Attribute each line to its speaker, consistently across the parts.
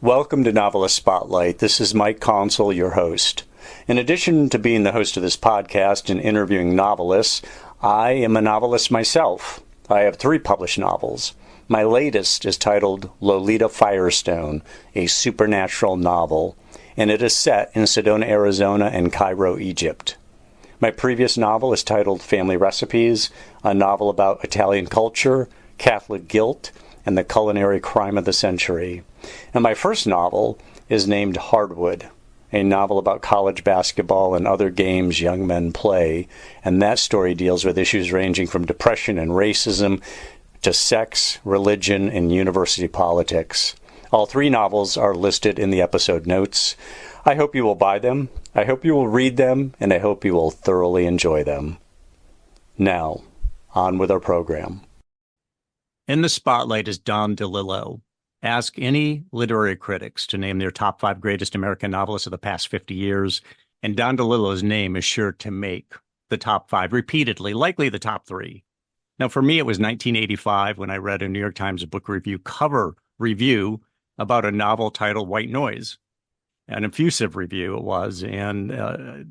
Speaker 1: Welcome to Novelist Spotlight. This is Mike Consul, your host. In addition to being the host of this podcast and interviewing novelists, I am a novelist myself. I have 3 published novels. My latest is titled Lolita Firestone, a supernatural novel, and it is set in Sedona, Arizona and Cairo, Egypt. My previous novel is titled Family Recipes, a novel about Italian culture, Catholic guilt, and the culinary crime of the century. And my first novel is named Hardwood, a novel about college basketball and other games young men play, and that story deals with issues ranging from depression and racism to sex, religion, and university politics. All 3 novels are listed in the episode notes. I hope you will buy them, I hope you will read them, and I hope you will thoroughly enjoy them. Now, on with our program. In the spotlight is Don DeLillo. Ask any literary critics to name their top 5 greatest American novelists of the past 50 years, and Don DeLillo's name is sure to make the top 5 repeatedly, likely the top 3. Now, for me, it was 1985 when I read a New York Times book review cover review about a novel titled White Noise. An effusive review it was, and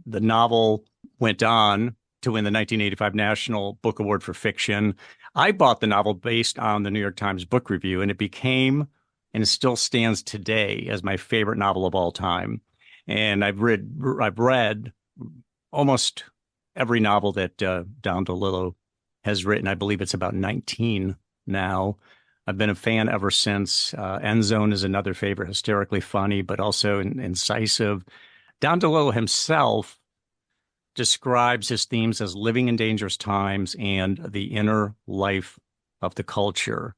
Speaker 1: the novel went on to win the 1985 National Book Award for Fiction. I bought the novel based on the New York Times book review, and it became, and still stands today, as my favorite novel of all time. And I've read almost every novel that Don DeLillo has written. I believe it's about 19 now. I've been a fan ever since. End Zone is another favorite, hysterically funny, but also incisive. Don DeLillo himself describes his themes as living in dangerous times and the inner life of the culture.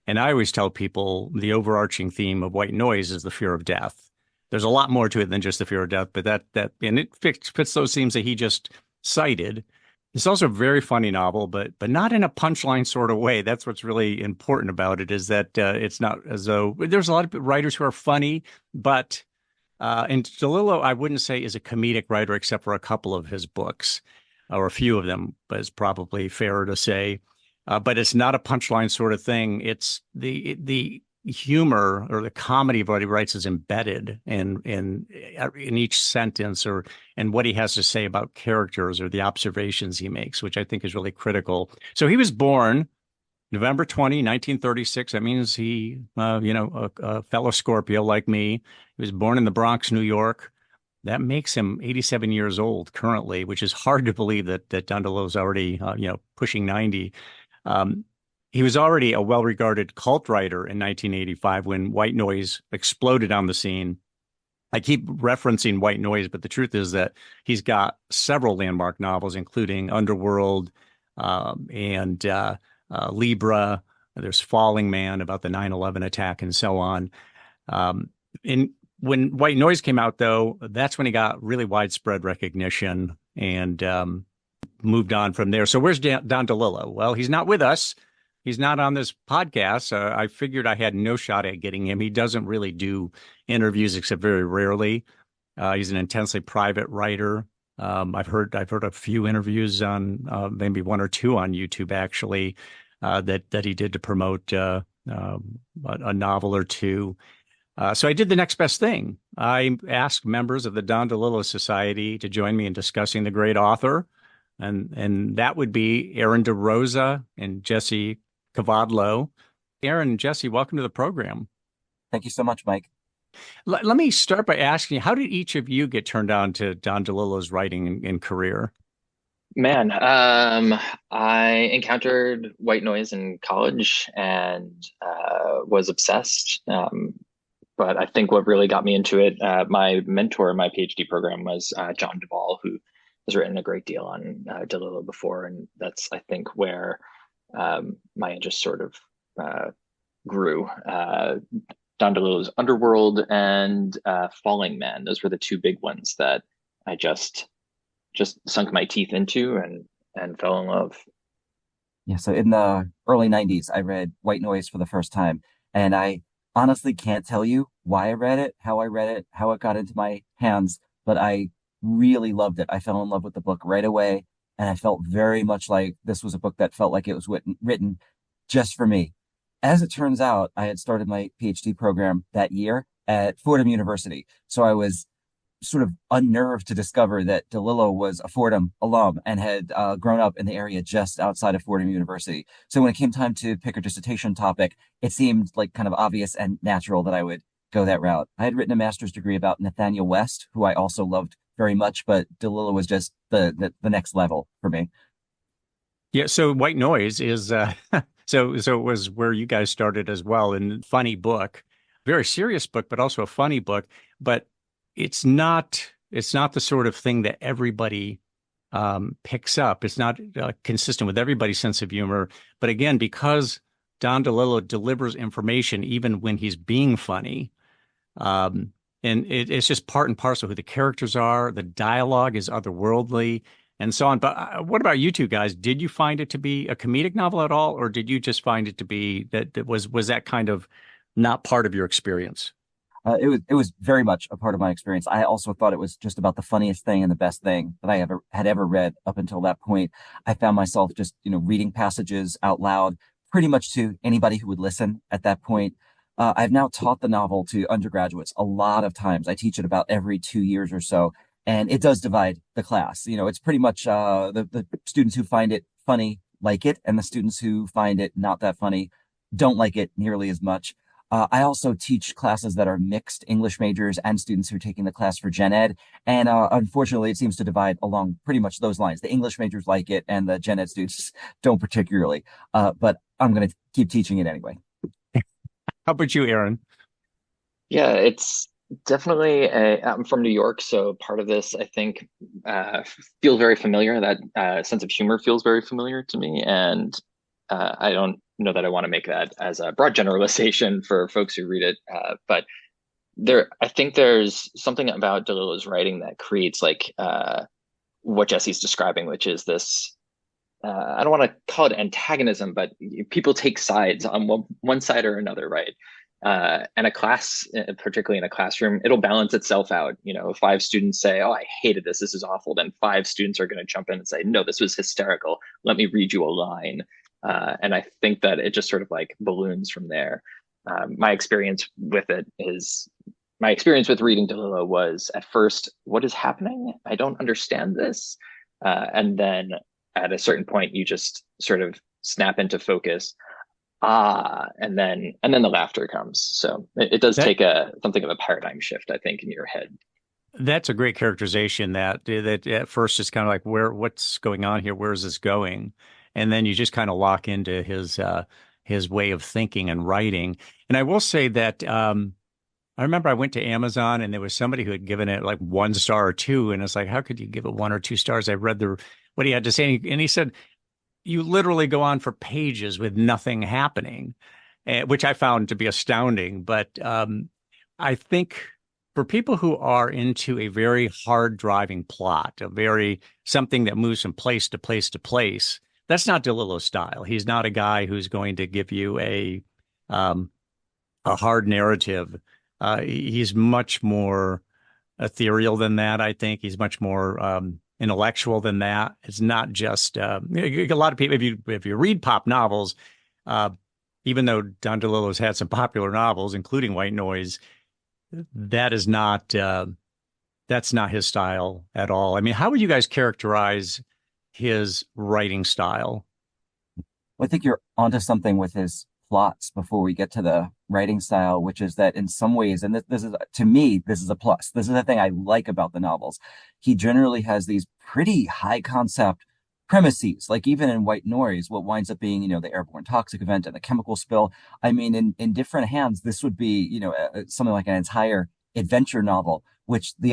Speaker 1: And I always tell people the overarching theme of White Noise is the fear of death. There's a lot more to it than just the fear of death, but that and it fits those themes that he just cited. It's also a very funny novel, but not in a punchline sort of way. That's what's really important about it, is that it's not as though there's a lot of writers who are funny, but and DeLillo, I wouldn't say is a comedic writer except for a couple of his books, or a few of them, but it's probably fairer to say. But it's not a punchline sort of thing. It's the humor or the comedy of what he writes is embedded in each sentence, and what he has to say about characters or the observations he makes, which I think is really critical. So he was born November 20, 1936. That means he, a fellow Scorpio like me. He was born in the Bronx, New York. That makes him 87 years old currently, which is hard to believe that Don DeLillo's already, pushing 90. He was already a well-regarded cult writer in 1985 when White Noise exploded on the scene. I keep referencing White Noise, but the truth is that he's got several landmark novels, including Underworld and Libra. There's Falling Man about the 9/11 attack and so on. And when White Noise came out, though, that's when he got really widespread recognition and moved on from there. So where's Don DeLillo? Well, he's not with us. He's not on this podcast. I figured I had no shot at getting him. He doesn't really do interviews except very rarely. He's an intensely private writer. I've heard a few interviews on maybe 1 or 2 on YouTube actually that he did to promote a novel or 2. So I did the next best thing. I asked members of the Don DeLillo Society to join me in discussing the great author, and that would be Aaron DeRosa and Jesse Kavadlo. Aaron and Jesse, welcome to the program.
Speaker 2: Thank you so much, Mike.
Speaker 1: Let me start by asking you, how did each of you get turned on to Don DeLillo's writing and career?
Speaker 3: Man, I encountered White Noise in college and was obsessed. But I think what really got me into it, my mentor in my PhD program was John Duvall, who has written a great deal on DeLillo before. And that's, I think, where my interest sort of grew. Don DeLillo's Underworld and Falling Man. Those were the 2 big ones that I just sunk my teeth into and fell in love.
Speaker 2: Yeah, so in the early 90s, I read White Noise for the first time, and I honestly can't tell you why I read it, how it got into my hands, but I really loved it. I fell in love with the book right away, and I felt very much like this was a book that felt like it was written just for me. As it turns out, I had started my PhD program that year, at Fordham University. So I was sort of unnerved to discover that DeLillo was a Fordham alum and had grown up in the area just outside of Fordham University. So when it came time to pick a dissertation topic, it seemed like kind of obvious and natural that I would go that route. I had written a master's degree about Nathaniel West, who I also loved very much, but DeLillo was just the next level for me.
Speaker 1: Yeah, so White Noise is so it was where you guys started as well, and funny book, very serious book, but also a funny book. But it's not the sort of thing that everybody picks up. It's not consistent with everybody's sense of humor. But again, because Don DeLillo delivers information even when he's being funny, and it's just part and parcel who the characters are. The dialogue is otherworldly and so on. But what about you two guys? Did you find it to be a comedic novel at all, or did you just find it to be that was that kind of not part of your experience?
Speaker 2: It was very much a part of my experience. I also thought it was just about the funniest thing and the best thing that I ever read up until that point. I found myself just, reading passages out loud pretty much to anybody who would listen at that point. I've now taught the novel to undergraduates a lot of times. I teach it about every 2 years or so, and it does divide the class. It's pretty much the students who find it funny like it, and the students who find it not that funny don't like it nearly as much. I also teach classes that are mixed English majors and students who are taking the class for Gen Ed. And unfortunately, it seems to divide along pretty much those lines. The English majors like it and the Gen Ed students don't particularly. But I'm going to keep teaching it anyway.
Speaker 1: How about you, Aaron?
Speaker 3: Yeah, it's definitely I'm from New York, so part of this I think feels very familiar. That sense of humor feels very familiar to me, and I don't know that I want to make that as a broad generalization for folks who read it, but I think there's something about DeLillo's writing that creates what Jesse's describing, which is this. I don't want to call it antagonism, but people take sides on one side or another, right? And a class, particularly in a classroom, it'll balance itself out. If 5 students say, "Oh, I hated this. This is awful," then 5 students are going to jump in and say, "No, this was hysterical. Let me read you a line." And I think that it just sort of balloons from there. My experience with reading DeLillo was at first, what is happening? I don't understand this. And then at a certain point, you just sort of snap into focus. And then the laughter comes. So it does take something of a paradigm shift, I think, in your head.
Speaker 1: That's a great characterization. That at first it's kind of like, what's going on here? Where is this going? And then you just kind of lock into his way of thinking and writing. And I will say that I remember I went to Amazon and there was somebody who had given it 1 star or 2, and it's like, how could you give it 1 or 2 stars? I read what he had to say, and he said, you literally go on for pages with nothing happening, which I found to be astounding. But I think for people who are into a very hard driving plot, something that moves from place to place to place, that's not DeLillo's style. He's not a guy who's going to give you a hard narrative. He's much more ethereal than that. I think he's much more intellectual than that. It's not just a lot of people. If you read pop novels, even though Don DeLillo's had some popular novels, including White Noise, that's not his style at all. I mean, how would you guys characterize his writing style?
Speaker 2: Well, I think you're onto something with his plots before we get to the writing style, which is that in some ways, and this is, to me, this is a plus. This is the thing I like about the novels. He generally has these pretty high concept premises, like even in White Noise, what winds up being, the airborne toxic event and the chemical spill. I mean, in different hands, this would be, something like an entire adventure novel, which the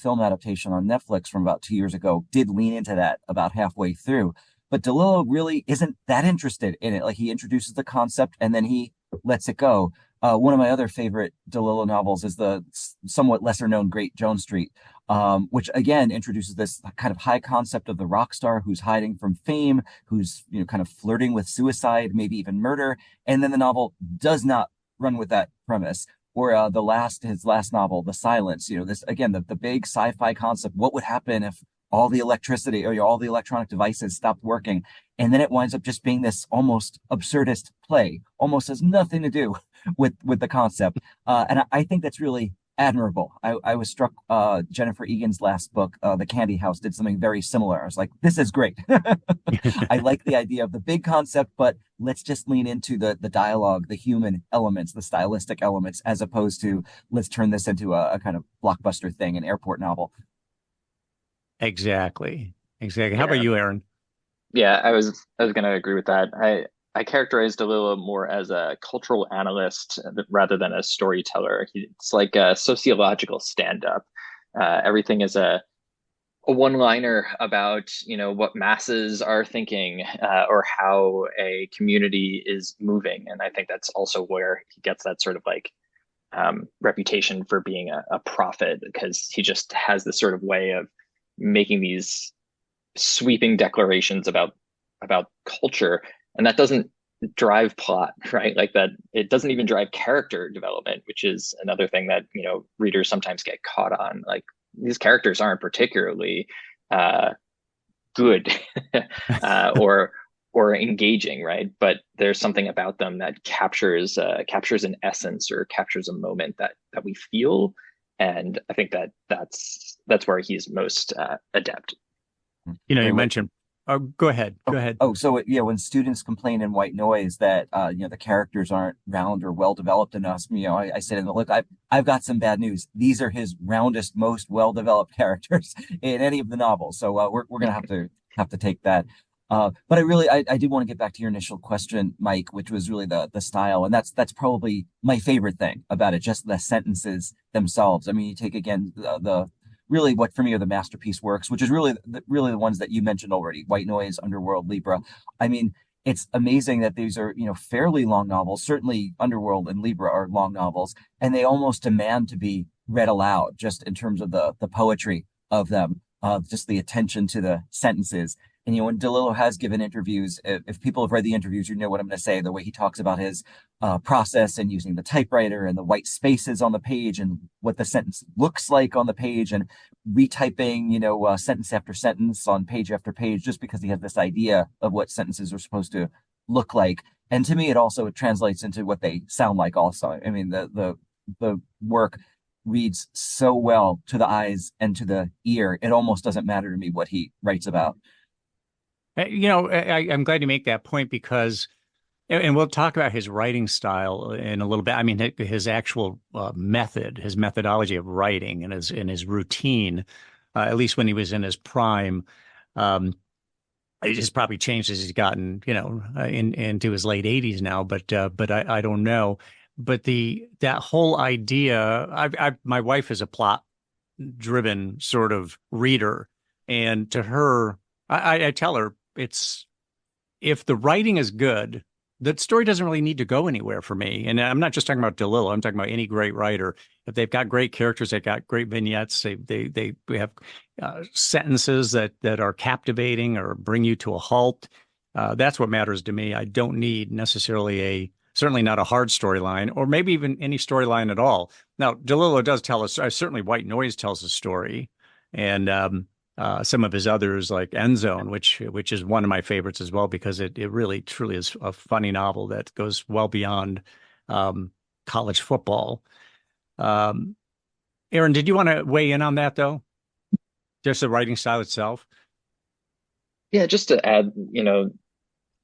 Speaker 2: film adaptation on Netflix from about 2 years ago did lean into that about halfway through. But DeLillo really isn't that interested in it. He introduces the concept and then he lets it go. One of my other favorite DeLillo novels is the somewhat lesser known Great Joan Street, which again introduces this kind of high concept of the rock star who's hiding from fame, who's, kind of flirting with suicide, maybe even murder. And then the novel does not run with that premise. Or his last novel, The Silence, this again, the big sci-fi concept. What would happen if all the electricity or all the electronic devices stopped working? And then it winds up just being this almost absurdist play, almost has nothing to do with the concept. And I think that's really admirable. I was struck, Jennifer Egan's last book, The Candy House, did something very similar. I was like, this is great. I like the idea of the big concept, but let's just lean into the dialogue, the human elements, the stylistic elements, as opposed to let's turn this into a kind of blockbuster thing, an airport novel.
Speaker 1: Exactly. Exactly. How
Speaker 3: Yeah.
Speaker 1: about you, Aaron?
Speaker 3: Yeah, I was going to agree with that. I characterized DeLillo more as a cultural analyst rather than a storyteller. It's like a sociological stand-up. Everything is a one-liner about, what masses are thinking, or how a community is moving. And I think that's also where he gets that sort of like reputation for being a prophet, because he just has this sort of way of making these sweeping declarations about culture, and that doesn't drive plot, right? Like that, it doesn't even drive character development, which is another thing that readers sometimes get caught on. Like these characters aren't particularly good or engaging, right? But there's something about them that captures an essence or captures a moment that we feel, and I think that's where he's most adept.
Speaker 1: You mentioned, oh, go ahead. Go ahead.
Speaker 2: So yeah, when students complain in White Noise that the characters aren't round or well developed enough, I said, in the look, I've got some bad news. These are his roundest, most well developed characters in any of the novels. So we're gonna have to take that. But I did want to get back to your initial question, Mike, which was really the style, and that's probably my favorite thing about it, just the sentences themselves. I mean, you take again the really what for me are the masterpiece works, which is really the ones that you mentioned already: White Noise, Underworld, Libra. I mean, it's amazing that these are fairly long novels. Certainly, Underworld and Libra are long novels, and they almost demand to be read aloud, just in terms of the poetry of them, just the attention to the sentences. And when DeLillo has given interviews, if people have read the interviews, you know what I'm going to say. The way he talks about his process and using the typewriter and the white spaces on the page and what the sentence looks like on the page, and retyping, sentence after sentence on page after page, just because he has this idea of what sentences are supposed to look like. And to me, it translates into what they sound like. Also, I mean, the work reads so well to the eyes and to the ear. It almost doesn't matter to me what he writes about.
Speaker 1: I'm glad you make that point because, and we'll talk about his writing style in a little bit. I mean, his actual method, his methodology of writing, and his routine, at least when he was in his prime, it just probably changed as he's gotten, into his late 80s now. But I don't know. But that whole idea, my wife is a plot-driven sort of reader, and to her, I tell her, if the writing is good, the story doesn't really need to go anywhere for me. And I'm not just talking about DeLillo. I'm talking about any great writer. If they've got great characters, they've got great vignettes, they have sentences that are captivating or bring you to a halt. That's what matters to me. I don't need necessarily certainly not a hard storyline, or maybe even any storyline at all. Now, DeLillo does tell us, certainly White Noise tells a story, and some of his others like End Zone, which is one of my favorites as well, because it really truly is a funny novel that goes well beyond college football. Aaron, did you want to weigh in on that though? Just the writing style itself?
Speaker 3: Yeah, just to add,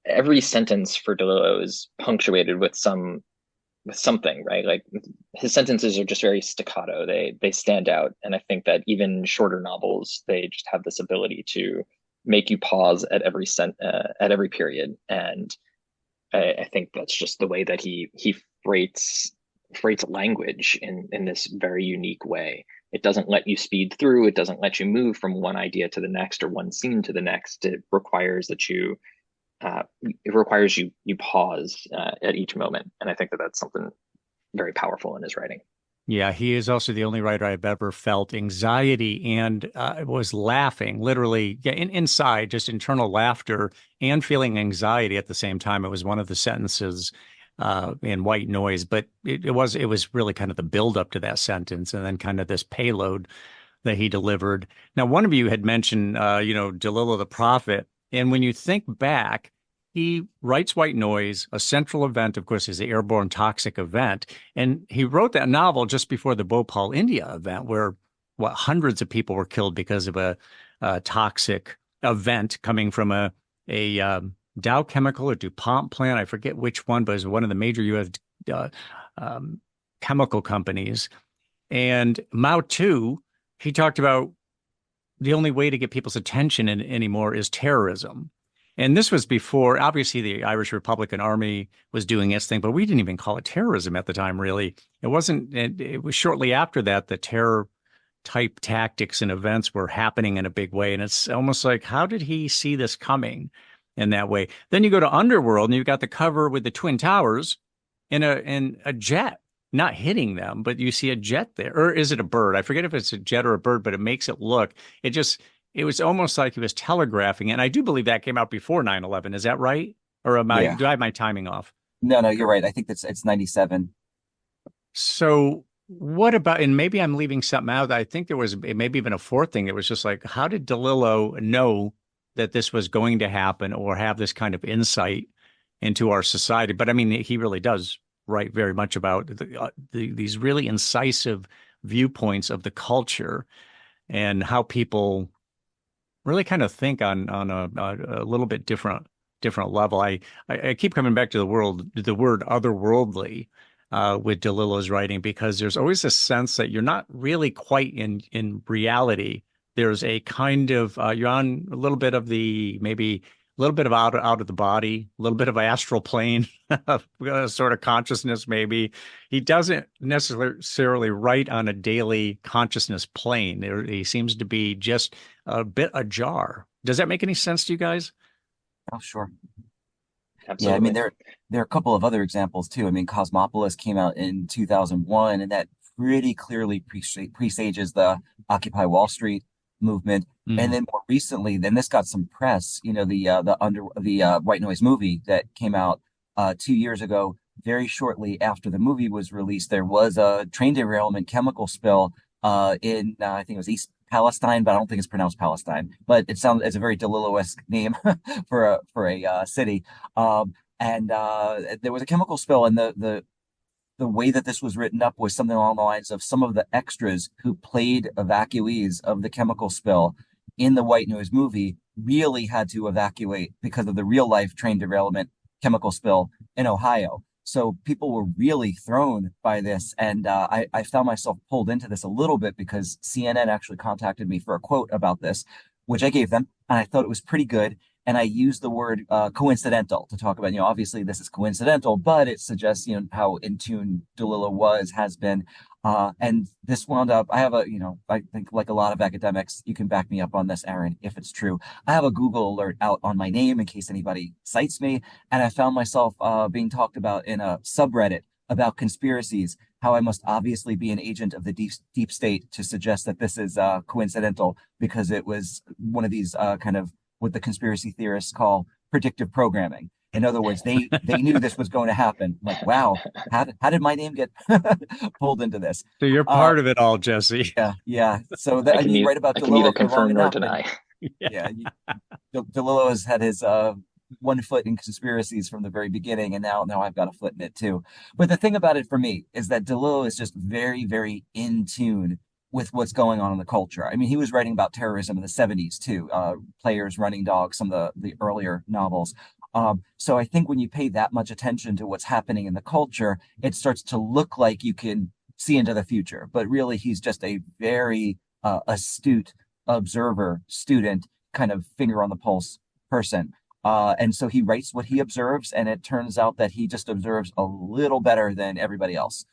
Speaker 3: every sentence for DeLillo is punctuated with something, right? Like his sentences are just very staccato. They stand out, and I think that even shorter novels, they just have this ability to make you pause at every period. And I think that's just the way that he freights language in this very unique way. It doesn't let you speed through. It doesn't let you move from one idea to the next or one scene to the next. It requires you pause at each moment, and I think that that's something very powerful in his writing.
Speaker 1: Yeah, he is also the only writer I've ever felt anxiety and was laughing, literally inside, just internal laughter and feeling anxiety at the same time. It was one of the sentences in White Noise, but it was really kind of the buildup to that sentence, and then kind of this payload that he delivered. Now, one of you had mentioned, DeLillo the Prophet, and when you think back, he writes White Noise. A central event, of course, is the airborne toxic event. And he wrote that novel just before the Bhopal, India event, where hundreds of people were killed because of a toxic event coming from a Dow Chemical or DuPont plant. I forget which one, but it was one of the major U.S. Chemical companies. And Mao too, he talked about the only way to get people's attention anymore is terrorism. And this was before, obviously, the Irish Republican Army was doing its thing, but we didn't even call it terrorism at the time, really. It wasn't, it was shortly after that, the terror type tactics and events were happening in a big way. And it's almost like, how did he see this coming in that way? Then you go to Underworld and you've got the cover with the Twin Towers in a jet, not hitting them, but you see a jet there. Or is it a bird? I forget if it's a jet or a bird, but it makes it look, it was almost like he was telegraphing. And I do believe that came out before 9/11. Is that right? Or do I have my timing off?
Speaker 2: No, you're right. I think it's 97.
Speaker 1: So what about, and maybe I'm leaving something out. I think there was maybe even a fourth thing. It was just like, how did DeLillo know that this was going to happen or have this kind of insight into our society? But I mean, he really does write very much about these really incisive viewpoints of the culture and how people really kind of think on a little bit different level. I keep coming back to the word otherworldly with DeLillo's writing, because there's always a sense that you're not really quite in reality. There's a kind of you're on a little bit of maybe a little bit of out of the body, a little bit of astral plane sort of consciousness. Maybe he doesn't necessarily write on a daily consciousness plane. He seems to be just a bit ajar. Does that make any sense to you guys?
Speaker 2: Oh, sure.
Speaker 3: Absolutely.
Speaker 2: Yeah, I mean, there are a couple of other examples too. I mean, Cosmopolis came out in 2001, and that pretty clearly presages the Occupy Wall Street movement.
Speaker 1: Mm-hmm.
Speaker 2: And then more recently, then this got some press. You know, the White Noise movie that came out 2 years ago. Very shortly after the movie was released, there was a train derailment chemical spill in I think it was East Palestine, but I don't think it's pronounced Palestine. But it's a very DeLillo-esque name for a city. And there was a chemical spill, and the way that this was written up was something along the lines of some of the extras who played evacuees of the chemical spill in the White Noise movie really had to evacuate because of the real life train derailment chemical spill in Ohio. So people were really thrown by this. And I found myself pulled into this a little bit because CNN actually contacted me for a quote about this, which I gave them. And I thought it was pretty good. And I used the word coincidental to talk about, obviously this is coincidental, but it suggests, how in tune DeLillo has been. And this wound up, I have I think like a lot of academics, you can back me up on this, Aaron, if it's true. I have a Google alert out on my name in case anybody cites me. And I found myself being talked about in a subreddit about conspiracies, how I must obviously be an agent of the deep state to suggest that this is coincidental because it was one of these kind of what the conspiracy theorists call predictive programming. In other words, they knew this was going to happen. Like, wow, how did my name get pulled into this?
Speaker 1: So you're part of it all, Jesse.
Speaker 2: Yeah. So that you write about
Speaker 3: I
Speaker 2: DeLillo
Speaker 3: can neither
Speaker 2: for long
Speaker 3: confirm nor
Speaker 2: enough.
Speaker 3: deny.
Speaker 2: Yeah, DeLillo has had his 1 foot in conspiracies from the very beginning, and now I've got a foot in it too. But the thing about it for me is that DeLillo is just very, very in tune with what's going on in the culture. I mean, he was writing about terrorism in the 70s too, Players, Running Dogs, some of the earlier novels. So I think when you pay that much attention to what's happening in the culture, it starts to look like you can see into the future. But really, he's just a very astute observer, student, kind of finger on the pulse person. And so he writes what he observes, and it turns out that he just observes a little better than everybody else.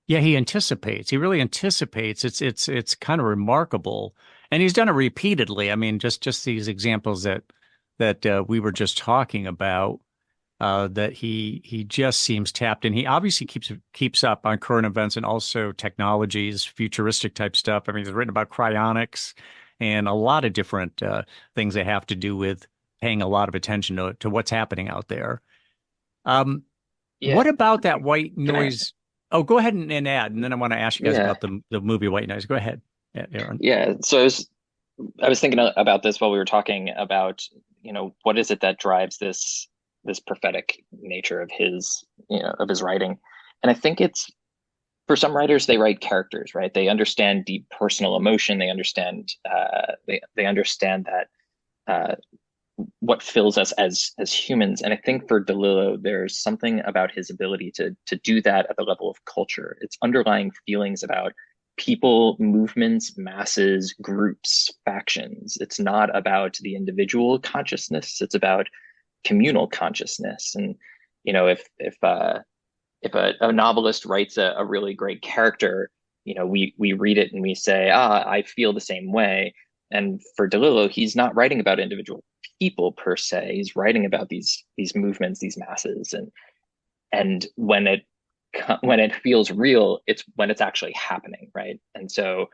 Speaker 1: Yeah, he anticipates. He really anticipates. It's kind of remarkable, and he's done it repeatedly. I mean, just these examples that we were just talking about. That he just seems tapped in. He obviously keeps up on current events and also technologies, futuristic type stuff. I mean, he's written about cryonics and a lot of different things that have to do with paying a lot of attention to what's happening out there. What about that White Noise? Oh, go ahead and add, and then I want to ask you guys about the movie White Noise. Go ahead, Aaron.
Speaker 3: Yeah, so I was thinking about this while we were talking about, what is it that drives this prophetic nature of his writing. And I think it's for some writers, they write characters, right? They understand deep personal emotion. They understand they understand that uh, what fills us as humans. And I think for DeLillo, there's something about his ability to do that at the level of culture. It's underlying feelings about people, movements, masses, groups, factions. It's not about the individual consciousness. It's about communal consciousness. And if a novelist writes a really great character, we read it and we say, I feel the same way. And for DeLillo, he's not writing about individual people per se. He's writing about these movements, these masses, and when it feels real, it's when it's actually happening, right? And so,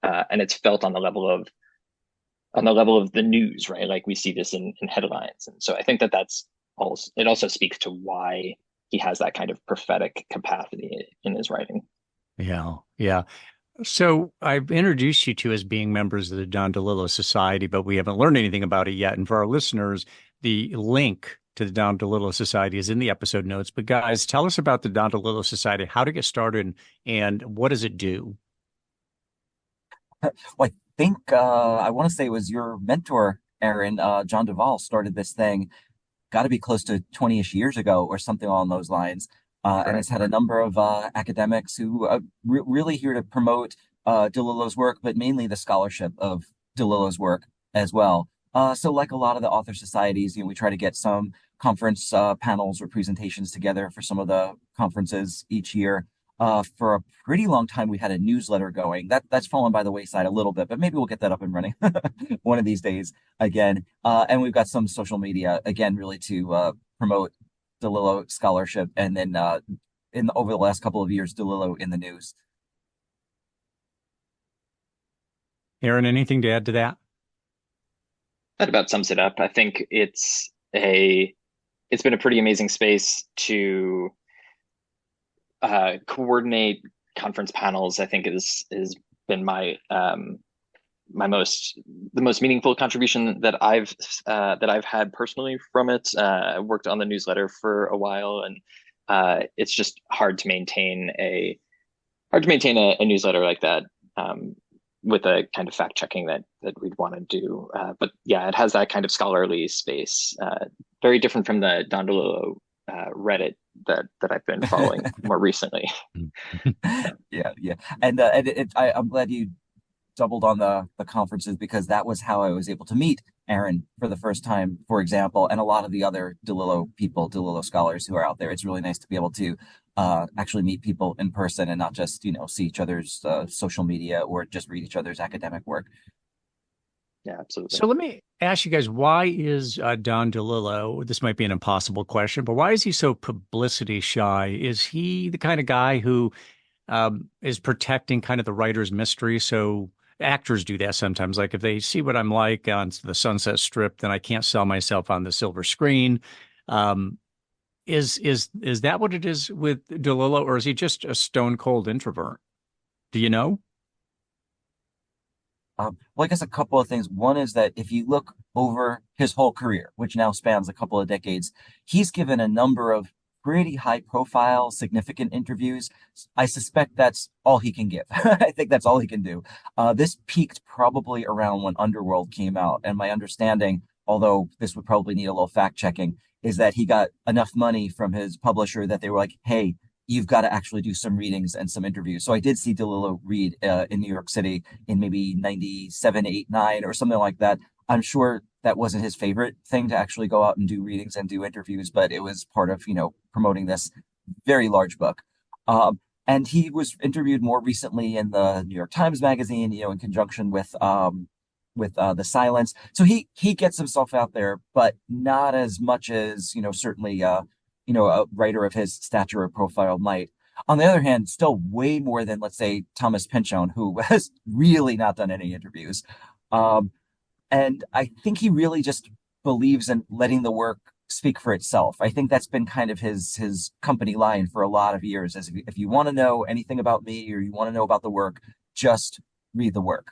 Speaker 3: and it's felt on the level of the news, right? Like we see this in headlines, and so I think that's also it also speaks to why he has that kind of prophetic capacity in his writing.
Speaker 1: Yeah, yeah. So I've introduced you to as being members of the Don DeLillo Society, but we haven't learned anything about it yet. And for our listeners, the link to the Don DeLillo Society is in the episode notes. But guys, tell us about the Don DeLillo Society, how to get started, and what does it do?
Speaker 2: Well, I think I want to say it was your mentor, Aaron, John Duvall, started this thing. Got to be close to 20-ish years ago or something along those lines. And
Speaker 3: Correct.
Speaker 2: it's had a number of academics who really here to promote DeLillo's work, but mainly the scholarship of DeLillo's work as well. So like a lot of the author societies, we try to get some conference panels or presentations together for some of the conferences each year. For a pretty long time, we had a newsletter going. That's fallen by the wayside a little bit, but maybe we'll get that up and running one of these days again. And we've got some social media again, really to promote DeLillo scholarship, and then over the last couple of years, DeLillo in the news.
Speaker 1: Aaron, anything to add to that?
Speaker 3: That about sums it up. I think it's been a pretty amazing space to coordinate conference panels. I think has been my the most meaningful contribution that I've had personally from it. I worked on the newsletter for a while, and it's just hard to maintain a newsletter like that, with a kind of fact checking that we'd want to do. But yeah, it has that kind of scholarly space, very different from the Don DeLillo Reddit that I've been following more recently.
Speaker 2: Yeah, yeah. I'm glad you doubled on the conferences, because that was how I was able to meet Aaron for the first time, for example, and a lot of the other DeLillo people, DeLillo scholars who are out there. It's really nice to be able to actually meet people in person and not just, see each other's social media or just read each other's academic work.
Speaker 3: Yeah, absolutely.
Speaker 1: So let me ask you guys, why is Don DeLillo, this might be an impossible question, but why is he so publicity shy? Is he the kind of guy who is protecting kind of the writer's mystery? So actors do that sometimes. Like if they see what I'm like on the Sunset Strip, then I can't sell myself on the silver screen. Um, is that what it is with DeLillo, or is he just a stone cold introvert? Do you know?
Speaker 2: Well, I guess a couple of things. One is that if you look over his whole career, which now spans a couple of decades, he's given a number of pretty high profile, significant interviews. I suspect that's all he can give. I think that's all he can do. This peaked probably around when Underworld came out. And my understanding, although this would probably need a little fact checking, is that he got enough money from his publisher that they were like, hey, you've got to actually do some readings and some interviews. So I did see DeLillo read in New York City in maybe 97, 8, 9 or something like that. I'm sure that wasn't his favorite thing to actually go out and do readings and do interviews, but it was part of, promoting this very large book. And he was interviewed more recently in the New York Times Magazine, in conjunction with The Silence. So he gets himself out there, but not as much as, certainly, a writer of his stature or profile might. On the other hand, still way more than, let's say, Thomas Pynchon, who has really not done any interviews. Um, and I think he really just believes in letting the work speak for itself. I think that's been kind of his company line for a lot of years. As if you want to know anything about me or you want to know about the work, just read the work.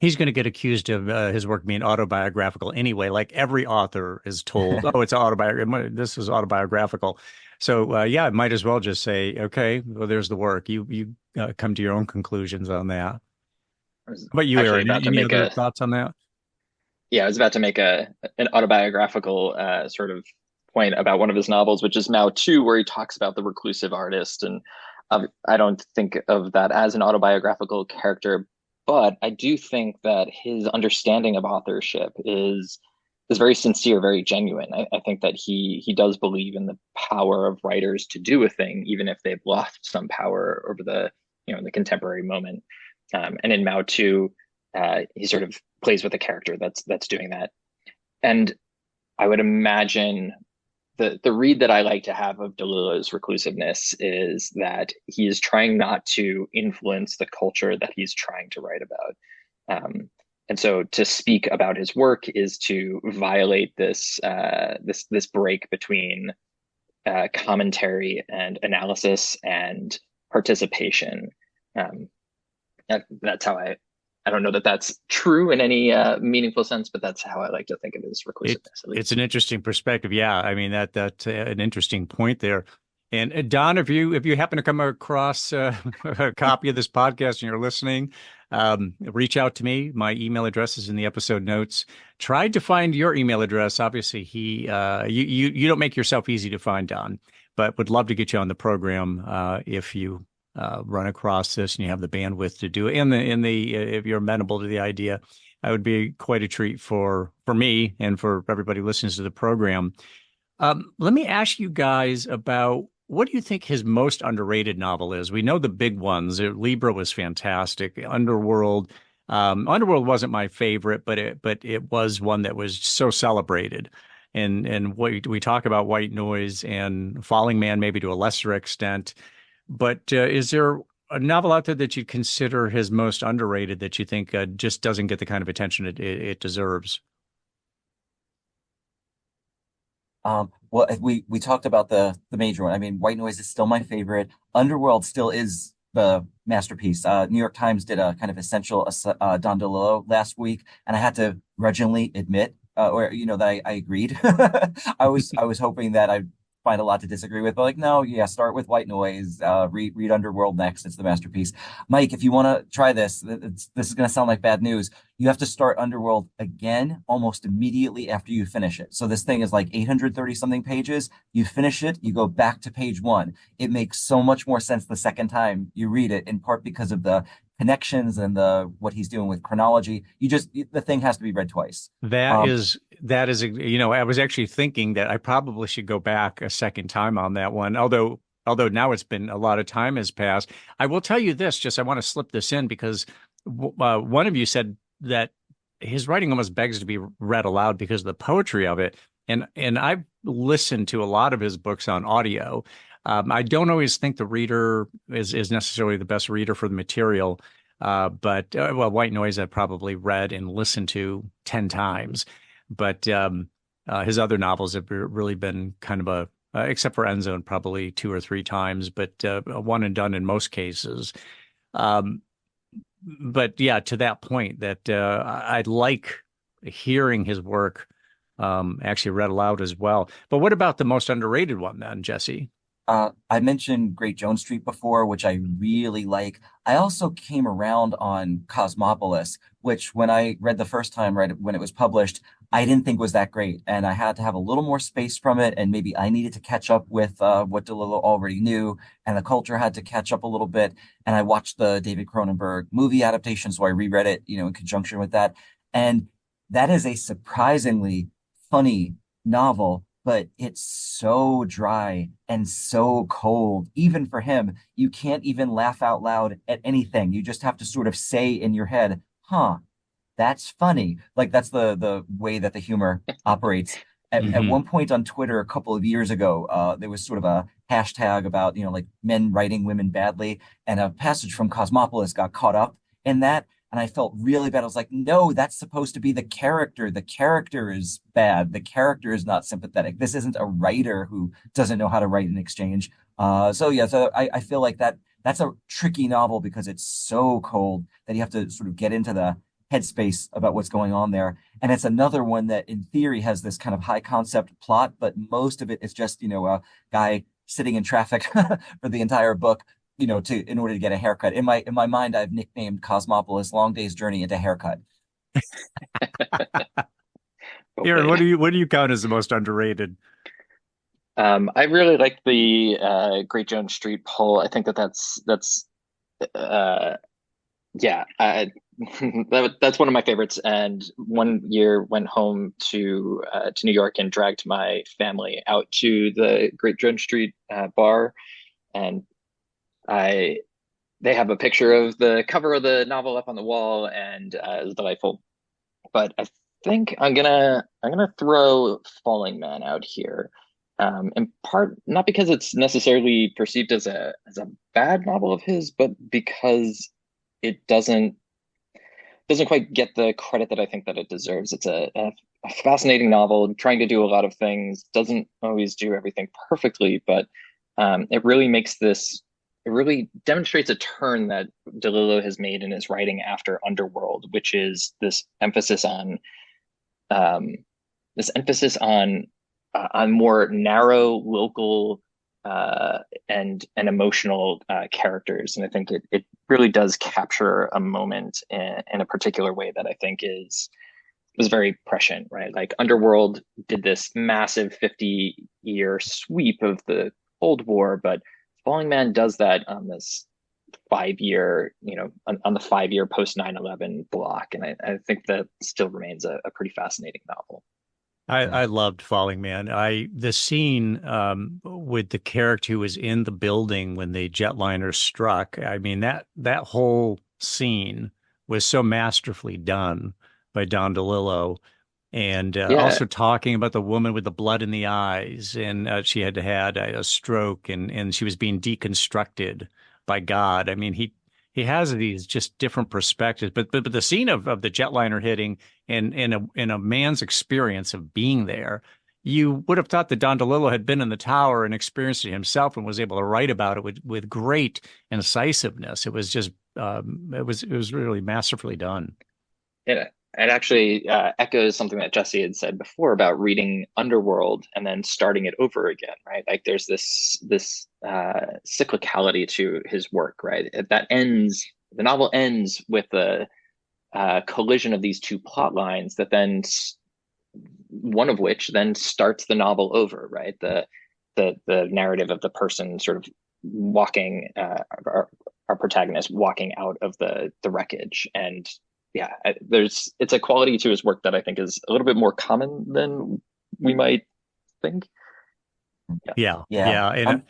Speaker 1: he's going to get accused of his work being autobiographical anyway. Like every author is told, oh, it's autobiographical. This is autobiographical. So yeah, I might as well just say, okay, well, there's the work. You come to your own conclusions on that.
Speaker 3: I was
Speaker 1: But you,
Speaker 3: actually
Speaker 1: Aaron,
Speaker 3: about to
Speaker 1: any
Speaker 3: make
Speaker 1: other
Speaker 3: a
Speaker 1: thoughts on that?
Speaker 3: yeah, I was about to make a an autobiographical sort of point about one of his novels, which is Mao 2, where he talks about the reclusive artist. And I don't think of that as an autobiographical character, but I do think that his understanding of authorship is very sincere, very genuine. I think that he does believe in the power of writers to do a thing, even if they've lost some power over the the contemporary moment. And in Mao 2, he sort of plays with a character that's doing that. And I would imagine the read that I like to have of DeLillo's reclusiveness is that he is trying not to influence the culture that he's trying to write about. And so to speak about his work is to violate this break between commentary and analysis and participation. Um, that's how I don't know that that's true in any meaningful sense, but that's how I like to think of his reclusiveness, at
Speaker 1: It's
Speaker 3: least.
Speaker 1: an interesting perspective. Yeah, I mean that's an interesting point there. And Don, if you happen to come across a copy of this podcast and you're listening, reach out to me. My email address is in the episode notes. Tried to find your email address. Obviously, you don't make yourself easy to find, Don, but would love to get you on the program if you run across this and you have the bandwidth to do it. In the if you're amenable to the idea, that would be quite a treat for me and for everybody who listens to the program. Let me ask you guys about what do you think his most underrated novel is? We know the big ones. Libra was fantastic. Underworld wasn't my favorite, but it was one that was so celebrated. And we talk about White Noise and Falling Man maybe to a lesser extent. But is there a novel out there that you consider his most underrated that you think just doesn't get the kind of attention it deserves?
Speaker 2: Well, we talked about the major one. I mean, White Noise is still my favorite. Underworld still is the masterpiece. New York Times did a kind of essential Don DeLillo last week, and I had to grudgingly admit, or that I agreed. I was hoping that I'd find a lot to disagree with, but like, no, yeah, start with White Noise, read Underworld next. It's the masterpiece. Mike, if you want to try this, this is going to sound like bad news. You have to start Underworld again almost immediately after you finish it. So this thing is like 830 something pages. You finish it, you go back to page one. It makes so much more sense the second time you read it, in part because of the connections and the what he's doing with chronology. The thing has to be read twice.
Speaker 1: That
Speaker 2: Um,
Speaker 1: is that is I was actually thinking that I probably should go back a second time on that one. Although now it's been a lot of time has passed. I will tell you this, just I want to slip this in because one of you said that his writing almost begs to be read aloud because of the poetry of it. And I've listened to a lot of his books on audio. I don't always think the reader is necessarily the best reader for the material. But well, White Noise I've probably read and listened to 10 times. But his other novels have really been kind of except for End Zone, probably two or three times, but a one and done in most cases. Um, but yeah, to that point, that I like hearing his work actually read aloud as well. But what about the most underrated one then, Jesse?
Speaker 2: I mentioned Great Jones Street before, which I really like. I also came around on Cosmopolis, which when I read the first time, right when it was published, I didn't think was that great. And I had to have a little more space from it. And maybe I needed to catch up with what DeLillo already knew. And the culture had to catch up a little bit. And I watched the David Cronenberg movie adaptation. So I reread it, in conjunction with that. And that is a surprisingly funny novel, but it's so dry and so cold. Even for him, you can't even laugh out loud at anything. You just have to sort of say in your head, huh, that's funny. Like that's the way that the humor operates. At
Speaker 1: Hmm.
Speaker 2: one point on Twitter a couple of years ago, there was sort of a hashtag about, like men writing women badly, and a passage from Cosmopolis got caught up in that. And I felt really bad. I was like, no, that's supposed to be the character. The character is bad. The character is not sympathetic. This isn't a writer who doesn't know how to write an exchange. So yeah, so I feel like that's a tricky novel because it's so cold that you have to sort of get into the headspace about what's going on there. And it's another one that in theory has this kind of high concept plot, but most of it is just, a guy sitting in traffic for the entire book, in order to get a haircut. In my mind, I've nicknamed Cosmopolis Long Day's Journey into Haircut.
Speaker 1: Aaron,
Speaker 3: Okay.
Speaker 1: what do you count as the most underrated?
Speaker 3: I really like the Great Jones Street poll. I think that's uh, yeah, that's one of my favorites. And one year went home to New York and dragged my family out to the Great Jones Street bar, and I they have a picture of the cover of the novel up on the wall, and it was delightful. But I think I'm gonna throw Falling Man out here. In part not because it's necessarily perceived as a bad novel of his, but because it doesn't quite get the credit that I think that it deserves. It's a fascinating novel, trying to do a lot of things, doesn't always do everything perfectly, but it really makes this. It really demonstrates a turn that DeLillo has made in his writing after Underworld, which is um, this emphasis on more narrow local and emotional characters, and I think it really does capture a moment in a particular way that I think is was very prescient, right? Like Underworld did this massive 50-year sweep of the Cold War, but Falling Man does that on this 5 year, on the 5 year post 9/11 block. And I think that still remains a pretty fascinating novel.
Speaker 1: I loved Falling Man. The scene with the character who was in the building when the jetliner struck. I mean that whole scene was so masterfully done by Don DeLillo, and
Speaker 3: Yeah,
Speaker 1: also talking about the woman with the blood in the eyes, and she had had a stroke, and she was being deconstructed by God. I mean, he has these just different perspectives, but the scene of the jetliner hitting and in a man's experience of being there, you would have thought that Don DeLillo had been in the tower and experienced it himself and was able to write about it with great incisiveness. It was just it was really masterfully done.
Speaker 3: it actually echoes something that Jesse had said before about reading Underworld and then starting it over again, right? Like there's this cyclicality to his work, right? The novel ends with the collision of these two plot lines that then one of which then starts the novel over, right? The narrative of the person sort of walking our protagonist walking out of the wreckage. And yeah, it's a quality to his work that I think is a little bit more common than we might think. Yeah.
Speaker 1: Yeah,
Speaker 2: Yeah.
Speaker 1: yeah. And
Speaker 2: I'm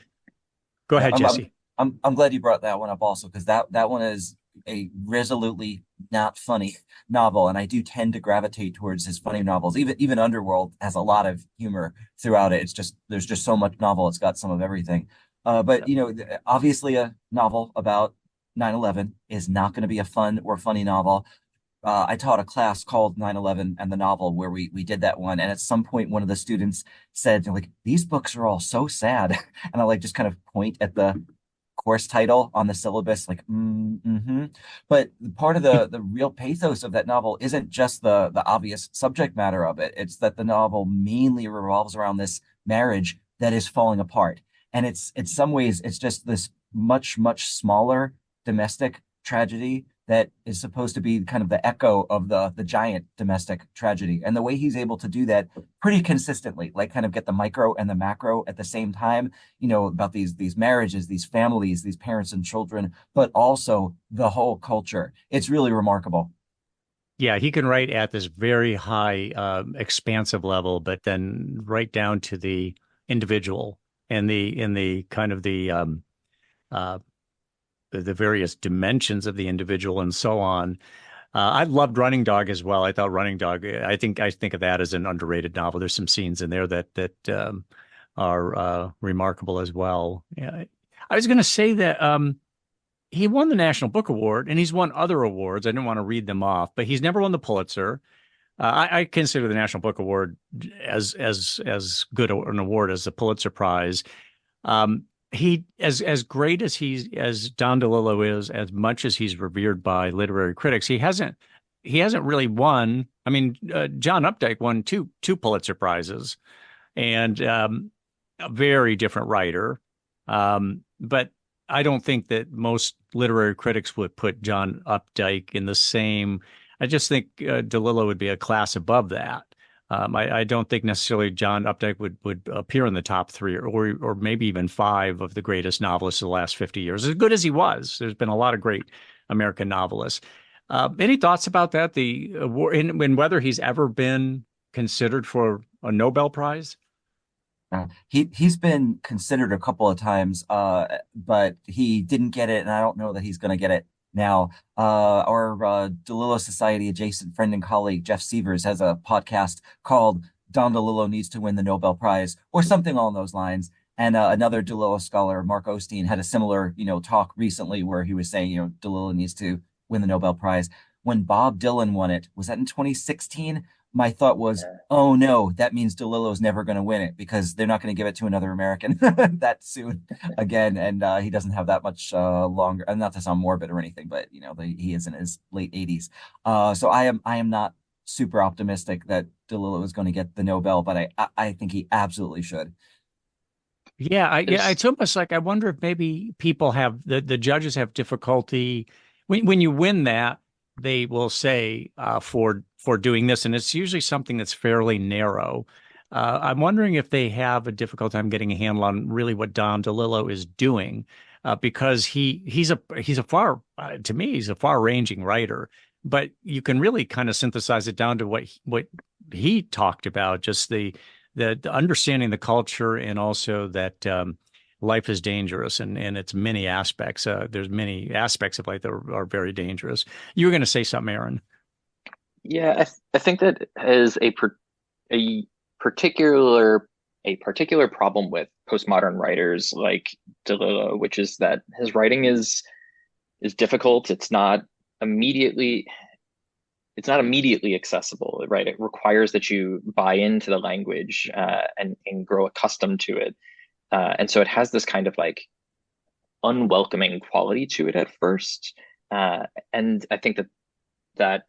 Speaker 1: go
Speaker 2: yeah,
Speaker 1: ahead, Jesse.
Speaker 2: I'm glad you brought that one up also, because that one is a resolutely not funny novel, and I do tend to gravitate towards his funny novels. Even Underworld has a lot of humor throughout it. It's just there's just so much novel, it's got some of everything. But obviously a novel about 9/11 is not going to be a fun or funny novel. I taught a class called 9/11 and the novel where we did that one. And at some point, one of the students said, like, these books are all so sad. And I like just kind of point at the course title on the syllabus, like, mm-hmm. But part of the real pathos of that novel isn't just the obvious subject matter of it. It's that the novel mainly revolves around this marriage that is falling apart. And it's in some ways, it's just this much, much smaller domestic tragedy that is supposed to be kind of the echo of the giant domestic tragedy. And the way he's able to do that pretty consistently, like kind of get the micro and the macro at the same time, about these marriages, these families, these parents and children, but also the whole culture. It's really remarkable.
Speaker 1: Yeah, he can write at this very high, expansive level, but then right down to the individual and the kind of uh, the various dimensions of the individual and so on. I loved Running Dog as well. I thought Running Dog. I think of that as an underrated novel. There's some scenes in there that are remarkable as well. Yeah. I was going to say that he won the National Book Award and he's won other awards. I didn't want to read them off, but he's never won the Pulitzer. I consider the National Book Award as good an award as the Pulitzer Prize. He as great as Don DeLillo is, as much as he's revered by literary critics, he hasn't
Speaker 4: he hasn't really won. I mean, John Updike won two Pulitzer Prizes, and a very different writer. But I don't think that most literary critics would put John Updike in the same. I just think DeLillo would be a class above that. I don't think necessarily John Updike would appear in the top three or maybe even five of the greatest novelists of the last 50 years. As good as he was, there's been a lot of great American novelists. Any thoughts about that? The award, and whether he's ever been considered for a Nobel Prize?
Speaker 2: He's been considered a couple of times, but he didn't get it, and I don't know that he's going to get it now. Our DeLillo Society adjacent friend and colleague Jeff Severs has a podcast called "Don DeLillo Needs to Win the Nobel Prize" or something along those lines. And another DeLillo scholar, Mark Osteen, had a similar, talk recently where he was saying, DeLillo needs to win the Nobel Prize. When Bob Dylan won it, was that in 2016? My thought was, oh no, that means DeLillo's never going to win it because they're not going to give it to another American that soon again. And he doesn't have that much longer. And not to sound morbid or anything, but he is in his late 80s. So I am not super optimistic that DeLillo is going to get the Nobel, but I think he absolutely should.
Speaker 4: Yeah, it's almost like I wonder if maybe people have the judges have difficulty when you win that. They will say for doing this, and it's usually something that's fairly narrow. I'm wondering if they have a difficult time getting a handle on really what Don DeLillo is doing, because he's a far-ranging writer, but you can really kind of synthesize it down to what he talked about, just the understanding the culture, and also that life is dangerous and its many aspects. There's many aspects of life that are very dangerous. You were going to say something, Aaron.
Speaker 3: Yeah, I think that is a particular problem with postmodern writers like DeLillo, which is that his writing is difficult. It's not immediately accessible, right? It requires that you buy into the language and grow accustomed to it. And so it has this kind of like unwelcoming quality to it at first. And I think that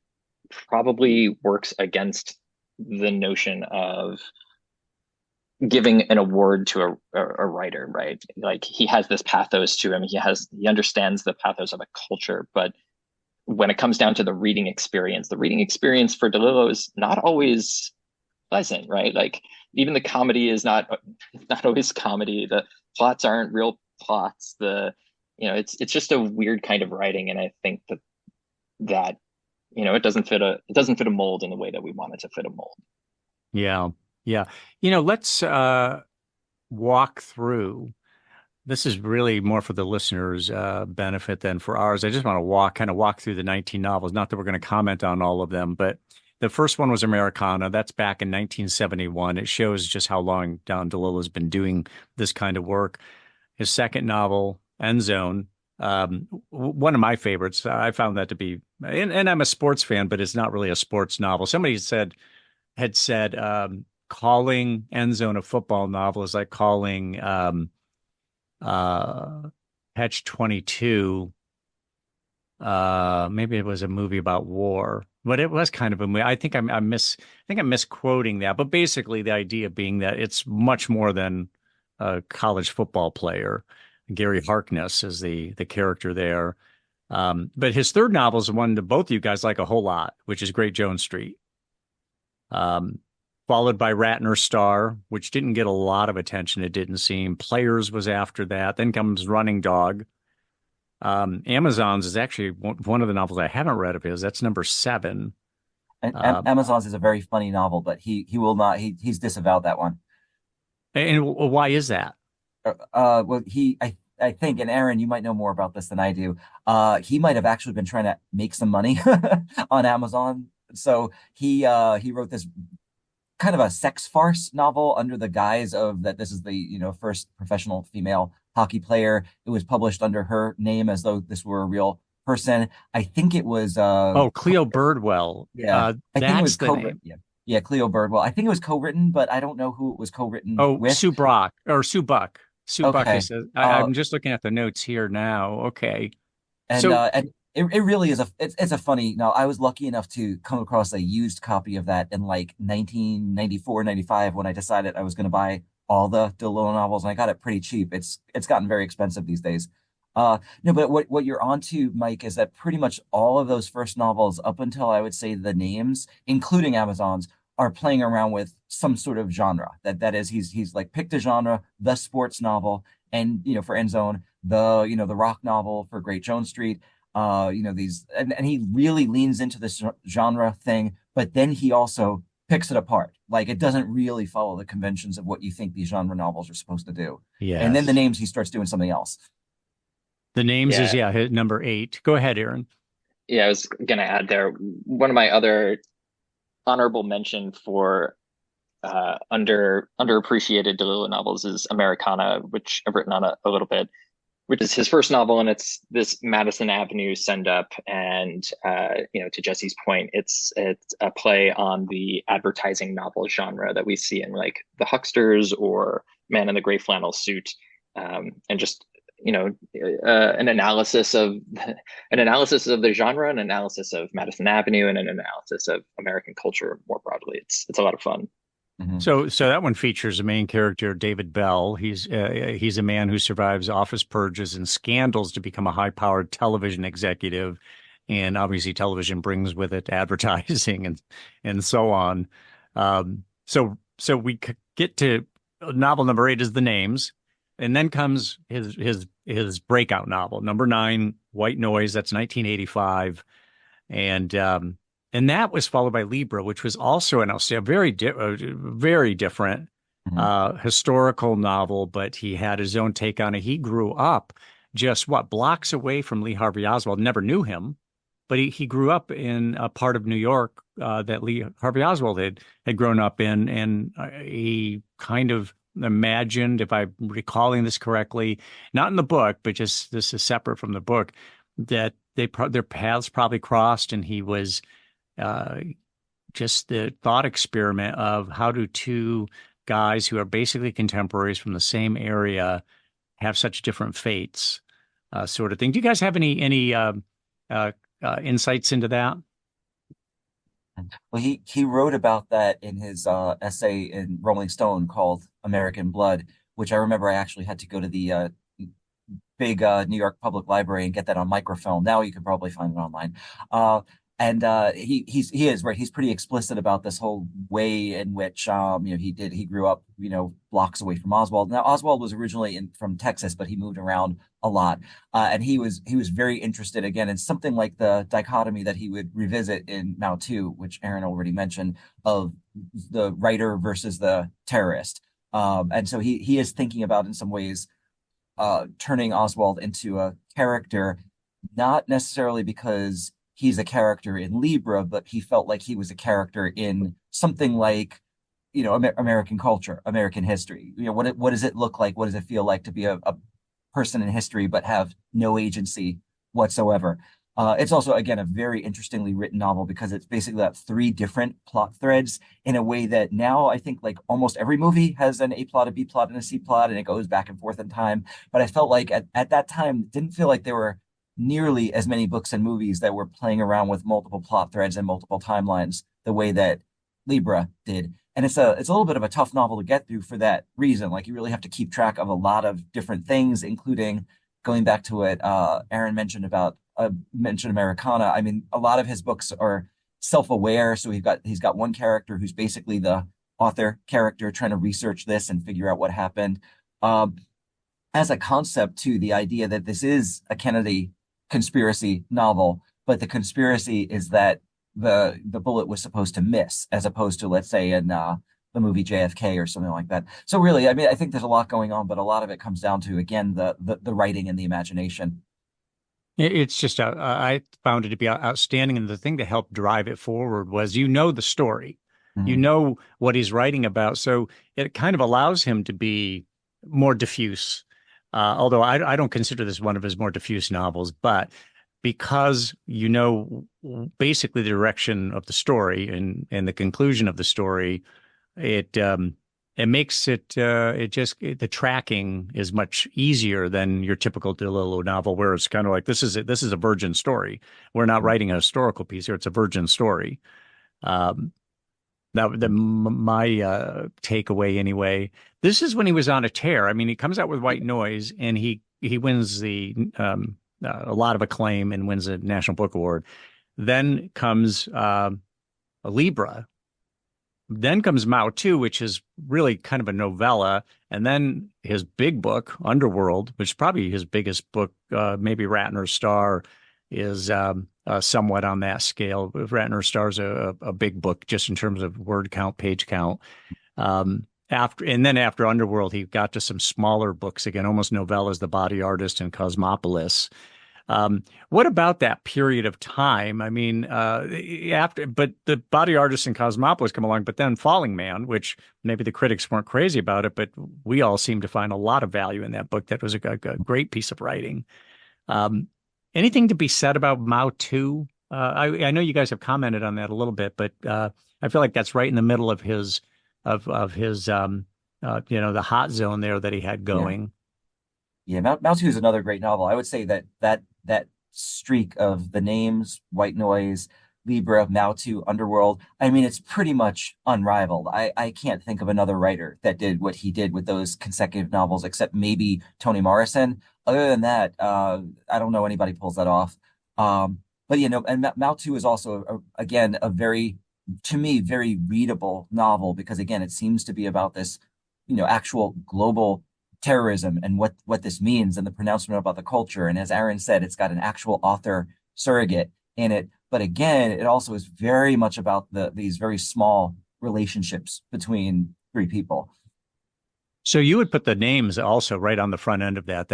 Speaker 3: probably works against the notion of giving an award to a writer, right? Like he has this pathos to him. He understands the pathos of a culture, but when it comes down to the reading experience for DeLillo is not always pleasant, right? Like even the comedy is not always comedy. The plots aren't real plots. It's just a weird kind of writing, and I think that it doesn't fit a mold in the way that we want it to fit a mold.
Speaker 4: Yeah, yeah. Let's walk through. This is really more for the listeners' benefit than for ours. I just want to walk through the 19 novels. Not that we're going to comment on all of them, but the first one was Americana. That's back in 1971. It shows just how long Don DeLillo has been doing this kind of work. His second novel, End Zone, one of my favorites. I found that to be, and I'm a sports fan, but it's not really a sports novel. Somebody had said calling End Zone a football novel is like calling Catch 22. Maybe it was a movie about war, but it was kind of a movie. I think I'm misquoting that, but basically the idea being that it's much more than a college football player. Gary Harkness is the character there. But his third novel is one that both of you guys like a whole lot, which is Great Jones Street. Followed by Ratner Star, which didn't get a lot of attention, it didn't seem. Players was after that. Then comes Running Dog. Amazons is actually one of the novels I haven't read of his. That's number 7.
Speaker 2: And Amazons is a very funny novel, but he will not. He's disavowed that one.
Speaker 4: And why is that?
Speaker 2: Well, I think, and Aaron, you might know more about this than I do. He might have actually been trying to make some money on Amazon. So he wrote this kind of a sex farce novel under the guise of that this is the first professional female hockey player. It was published under her name as though this were a real person. I think it was
Speaker 4: Cleo Birdwell.
Speaker 2: Yeah, I think it was
Speaker 4: the name.
Speaker 2: Yeah, Cleo Birdwell. I think it was co-written, but I don't know who it was co-written with.
Speaker 4: Sue Buck. Sue
Speaker 2: Okay.
Speaker 4: Buck. I'm just looking at the notes here now. Okay.
Speaker 2: And it really is it's a funny. Now, I was lucky enough to come across a used copy of that in like 1994, 95 when I decided I was going to buy all the DeLillo novels, and I got it pretty cheap. It's gotten very expensive these days. No, but what you're onto, Mike, is that pretty much all of those first novels, up until I would say the names, including Amazon's, are playing around with some sort of genre. That is, he's like picked a genre, the sports novel, and for End Zone, the rock novel for Great Jones Street. These, and he really leans into this genre thing, but then he also picks it apart. Like, it doesn't really follow the conventions of what you think these genre novels are supposed to do.
Speaker 4: Yes.
Speaker 2: And then the names, he starts doing something else.
Speaker 4: The names is number 8. Go ahead, Aaron.
Speaker 3: Yeah, I was gonna add there. One of my other honorable mention for underappreciated DeLillo novels is Americana, which I've written on a little bit, which is his first novel, and it's this Madison Avenue send up. And to Jesse's point, it's a play on the advertising novel genre that we see in like The Hucksters or Man in the Gray Flannel Suit, and just an analysis of the genre, an analysis of Madison Avenue, and an analysis of American culture more broadly. It's a lot of fun.
Speaker 2: Mm-hmm.
Speaker 4: So that one features a main character, David Bell. He's a man who survives office purges and scandals to become a high-powered television executive, and obviously television brings with it advertising and so on. So we get to novel number 8 is The Names, and then comes his breakout novel, number 9, White Noise. That's 1985, and that was followed by Libra, which was also an outstanding, very different historical novel, but he had his own take on it. He grew up just blocks away from Lee Harvey Oswald. Never knew him, but he grew up in a part of New York that Lee Harvey Oswald had grown up in, and he kind of imagined, if I'm recalling this correctly, not in the book, but just this is separate from the book, that their paths probably crossed, and he was just the thought experiment of how do two guys who are basically contemporaries from the same area have such different fates, sort of thing. Do you guys have any insights into that?
Speaker 2: Well, he wrote about that in his essay in Rolling Stone called American Blood, which I remember I actually had to go to the big New York Public Library and get that on microfilm. Now you can probably find it online. And he is right. He's pretty explicit about this whole way in which he grew up blocks away from Oswald. Now Oswald was originally from Texas, but he moved around a lot, and he was very interested again in something like the dichotomy that he would revisit in Mao 2, which Aaron already mentioned, of the writer versus the terrorist. And so he is thinking about, in some ways, turning Oswald into a character, not necessarily because he's a character in Libra, but he felt like he was a character in something like, American culture, American history. What does it look like? What does it feel like to be a person in history but have no agency whatsoever? It's also, again, a very interestingly written novel because it's basically got 3 different plot threads in a way that now I think like almost every movie has an A plot, a B plot, and a C plot, and it goes back and forth in time. But I felt like at that time, it didn't feel like there were nearly as many books and movies that were playing around with multiple plot threads and multiple timelines the way that Libra did. And it's a little bit of a tough novel to get through for that reason. Like, you really have to keep track of a lot of different things, including going back to what Aaron mentioned about Americana. I mean, a lot of his books are self-aware. So he's got one character who's basically the author character trying to research this and figure out what happened. As a concept, too, the idea that this is a Kennedy conspiracy novel, but the conspiracy is that the bullet was supposed to miss, as opposed to, let's say, in the movie JFK or something like that. So really, I mean, I think there's a lot going on, but a lot of it comes down to, again, the writing and the imagination.
Speaker 4: It's just, I found it to be outstanding. And the thing that helped drive it forward was, the story,
Speaker 2: Mm-hmm.
Speaker 4: what he's writing about. So it kind of allows him to be more diffuse. Although I don't consider this one of his more diffuse novels, but because basically the direction of the story and the conclusion of the story, it it makes the tracking is much easier than your typical DeLillo novel, where it's kind of like this is a virgin story. We're not writing a historical piece here; it's a virgin story. My takeaway anyway. This is when he was on a tear. I mean, he comes out with White Noise, and he wins a lot of acclaim and wins a National Book Award. Then comes a Libra. Then comes Mao 2, which is really kind of a novella. And then his big book, Underworld, which is probably his biggest book, maybe Ratner's Star, is somewhat on that scale. Ratner's Star is a big book just in terms of word count, page count. After Underworld, he got to some smaller books again, almost novellas, The Body Artist and Cosmopolis. What about that period of time? I mean, but the Body Artist and Cosmopolis come along, but then Falling Man, which maybe the critics weren't crazy about it, but we all seem to find a lot of value in that book. That was a great piece of writing. Anything to be said about Mao 2? I know you guys have commented on that a little bit, but I feel like that's right in the middle of his the hot zone there that he had going.
Speaker 2: Yeah, Mao 2 is another great novel. I would say that streak of the names, White Noise, Libra, Mao 2, Underworld, I mean, it's pretty much unrivaled. I can't think of another writer that did what he did with those consecutive novels, except maybe Toni Morrison. Other than that, I don't know anybody pulls that off. But and Mao 2 is also, again, a very, to me, very readable novel, because again, it seems to be about this, actual global terrorism and what this means, and the pronouncement about the culture. And as Aaron said, it's got an actual author surrogate in it. But again, it also is very much about these very small relationships between three people.
Speaker 4: So you would put the names also right on the front end of that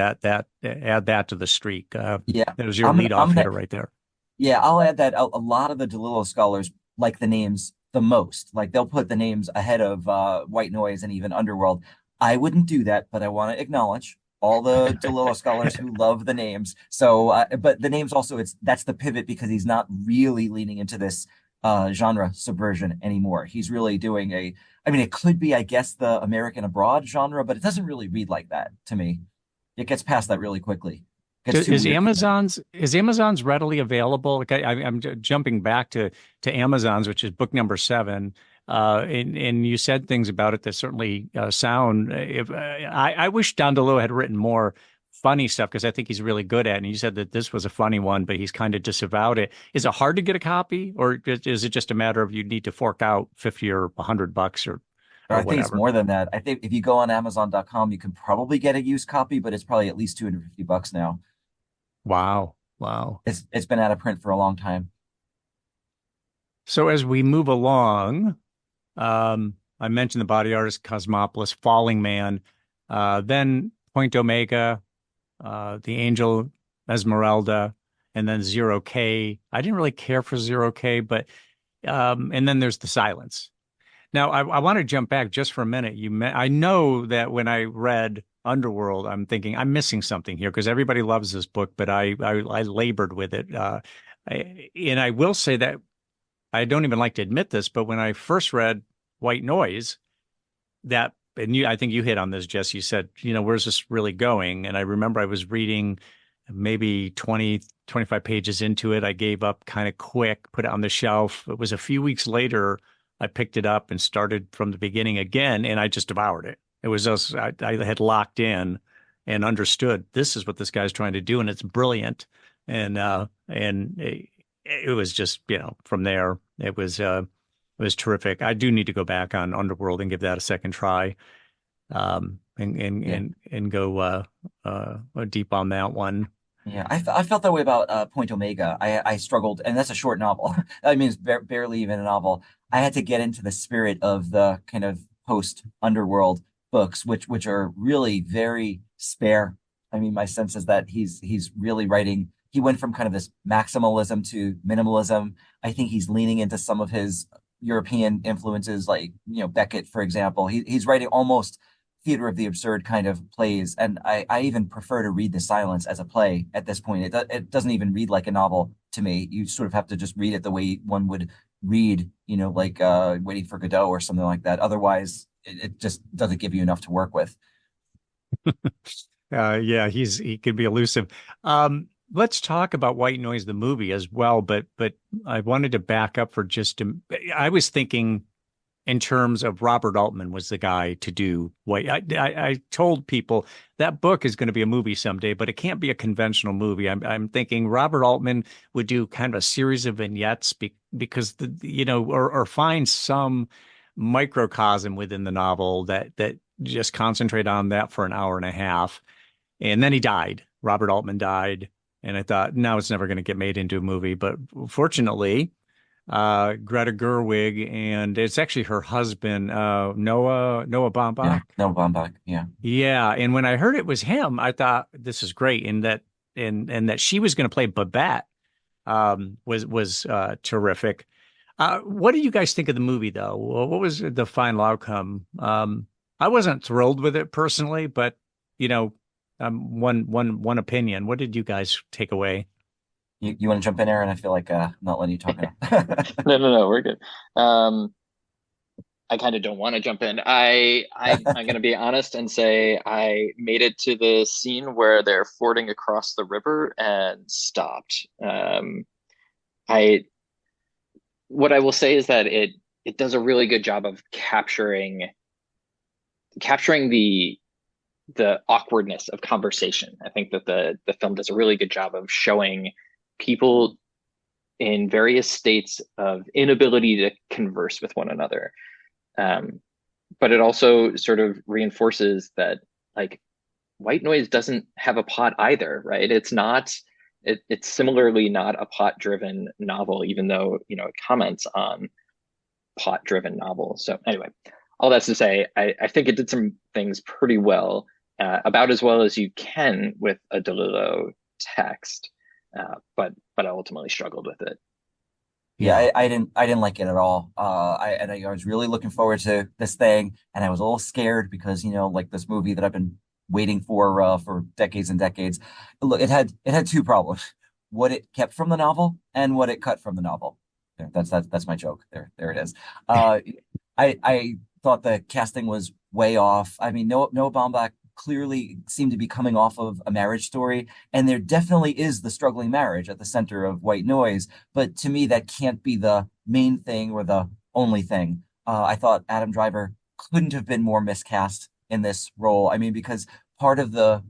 Speaker 4: add that to the streak.
Speaker 2: Yeah,
Speaker 4: that was your lead-off hitter right there.
Speaker 2: Yeah, I'll add that a lot of the DeLillo scholars like the names the most. Like they'll put the names ahead of White Noise and even Underworld. I wouldn't do that, but I want to acknowledge all the DeLillo scholars who love the names. So, but the names also, that's the pivot, because he's not really leaning into this genre subversion anymore. He's really doing it could be, I guess, the American abroad genre, but it doesn't really read like that to me. It gets past that really quickly.
Speaker 4: Is Amazon's readily available? Like I'm jumping back to Amazon's, which is book number 7. And you said things about it that certainly sound. I wish Don DeLillo had written more funny stuff, because I think he's really good at it. And you said that this was a funny one, but he's kind of disavowed it. Is it hard to get a copy, or is it just a matter of you need to fork out $50 or $100 or
Speaker 2: I think it's more than that. I think if you go on Amazon.com, you can probably get a used copy, but it's probably at least $250 now.
Speaker 4: Wow.
Speaker 2: It's been out of print for a long time.
Speaker 4: So as we move along, I mentioned The Body Artist, Cosmopolis, Falling Man, then Point Omega, The Angel, Esmeralda, and then Zero K. I didn't really care for Zero K, but and then there's The Silence. Now, I want to jump back just for a minute. I know that when I read Underworld, I'm thinking I'm missing something here, because everybody loves this book, but I labored with it. And I will say that I don't even like to admit this, but when I first read White Noise, I think you hit on this, Jess. You said, where's this really going? And I remember I was reading maybe 20, 25 pages into it. I gave up kind of quick, put it on the shelf. It was a few weeks later, I picked it up and started from the beginning again, and I just devoured it. It was just, I had locked in and understood this is what this guy's trying to do, and it's brilliant. And it was just, from there, it was terrific. I do need to go back on Underworld and give that a second try, and go deep on that one.
Speaker 2: Yeah, I felt that way about Point Omega. I struggled, and that's a short novel. I mean, it's barely even a novel. I had to get into the spirit of the kind of post Underworld books, which are really very spare. I mean, my sense is that he's really writing. He went from kind of this maximalism to minimalism. I think he's leaning into some of his European influences, like Beckett, for example. He's writing almost theater of the absurd kind of plays, and I even prefer to read The Silence as a play at this point. It doesn't even read like a novel to me. You sort of have to just read it the way one would read, like Waiting for Godot or something like that. Otherwise, it just doesn't give you enough to work with.
Speaker 4: Yeah, he could be elusive. Let's talk about White Noise, the movie as well, but I wanted to back up for just I was thinking in terms of Robert Altman was the guy to do White. I told people that book is going to be a movie someday, but it can't be a conventional movie. I'm thinking Robert Altman would do kind of a series of vignettes because or find some microcosm within the novel that just concentrate on that for an hour and a half. And then he died. Robert Altman died. And I thought, no, it's never going to get made into a movie. But fortunately, Greta Gerwig, and it's actually her husband, Noah Baumbach.
Speaker 2: Yeah, Noah Baumbach. Yeah.
Speaker 4: Yeah. And when I heard it was him, I thought this is great. And that she was going to play Babette was terrific. What do you guys think of the movie, though? What was the final outcome? I wasn't thrilled with it personally, but one opinion. What did you guys take away?
Speaker 2: You want to jump in, Aaron? I feel like I'm not letting you talk now.
Speaker 3: No, we're good. I kind of don't want to jump in. I'm going to be honest and say I made it to the scene where they're fording across the river and stopped. What I will say is that it does a really good job of capturing the awkwardness of conversation. I think that the film does a really good job of showing people in various states of inability to converse with one another. But it also sort of reinforces that like White Noise doesn't have a plot either, right? It's similarly not a plot-driven novel, even though, it comments on plot-driven novels. So anyway, all that's to say, I think it did some things pretty well, about as well as you can with a DeLillo text, but I ultimately struggled with it.
Speaker 2: Yeah, I didn't like it at all. I was really looking forward to this thing, and I was a little scared because like this movie that I've been waiting for decades and decades. Look, it had two problems: what it kept from the novel and what it cut from the novel. There, that's my joke. There it is. I thought the casting was way off. I mean, Noah Baumbach clearly seemed to be coming off of a marriage story, and there definitely is the struggling marriage at the center of White Noise. But to me, that can't be the main thing or the only thing. I thought Adam Driver couldn't have been more miscast in this role. I mean, because part of the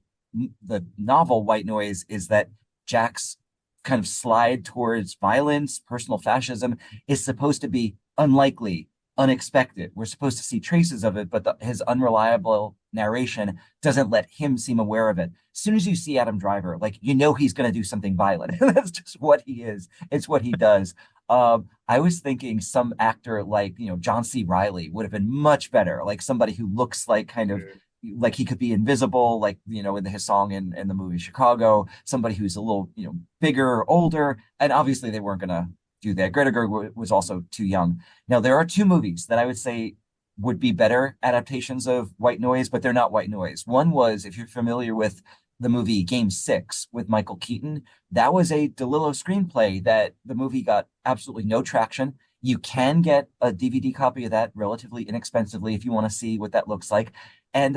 Speaker 2: novel White Noise is that Jack's kind of slide towards violence, personal fascism, is supposed to be unlikely, unexpected. We're supposed to see traces of it, but his unreliable narration doesn't let him seem aware of it. As soon as you see Adam Driver, like, he's going to do something violent. That's just what he is. It's what he does. I was thinking some actor like, John C. Reilly would have been much better. Like somebody who looks like kind of like he could be invisible, like, in his song in the movie Chicago, somebody who's a little, bigger, older. And obviously they weren't going to do that. Greta Gerwig was also too young. Now, there are two movies that I would say would be better adaptations of White Noise, but they're not White Noise. One was, if you're familiar with the movie Game 6 with Michael Keaton, that was a DeLillo screenplay that the movie got absolutely no traction. You can get a DVD copy of that relatively inexpensively if you want to see what that looks like. And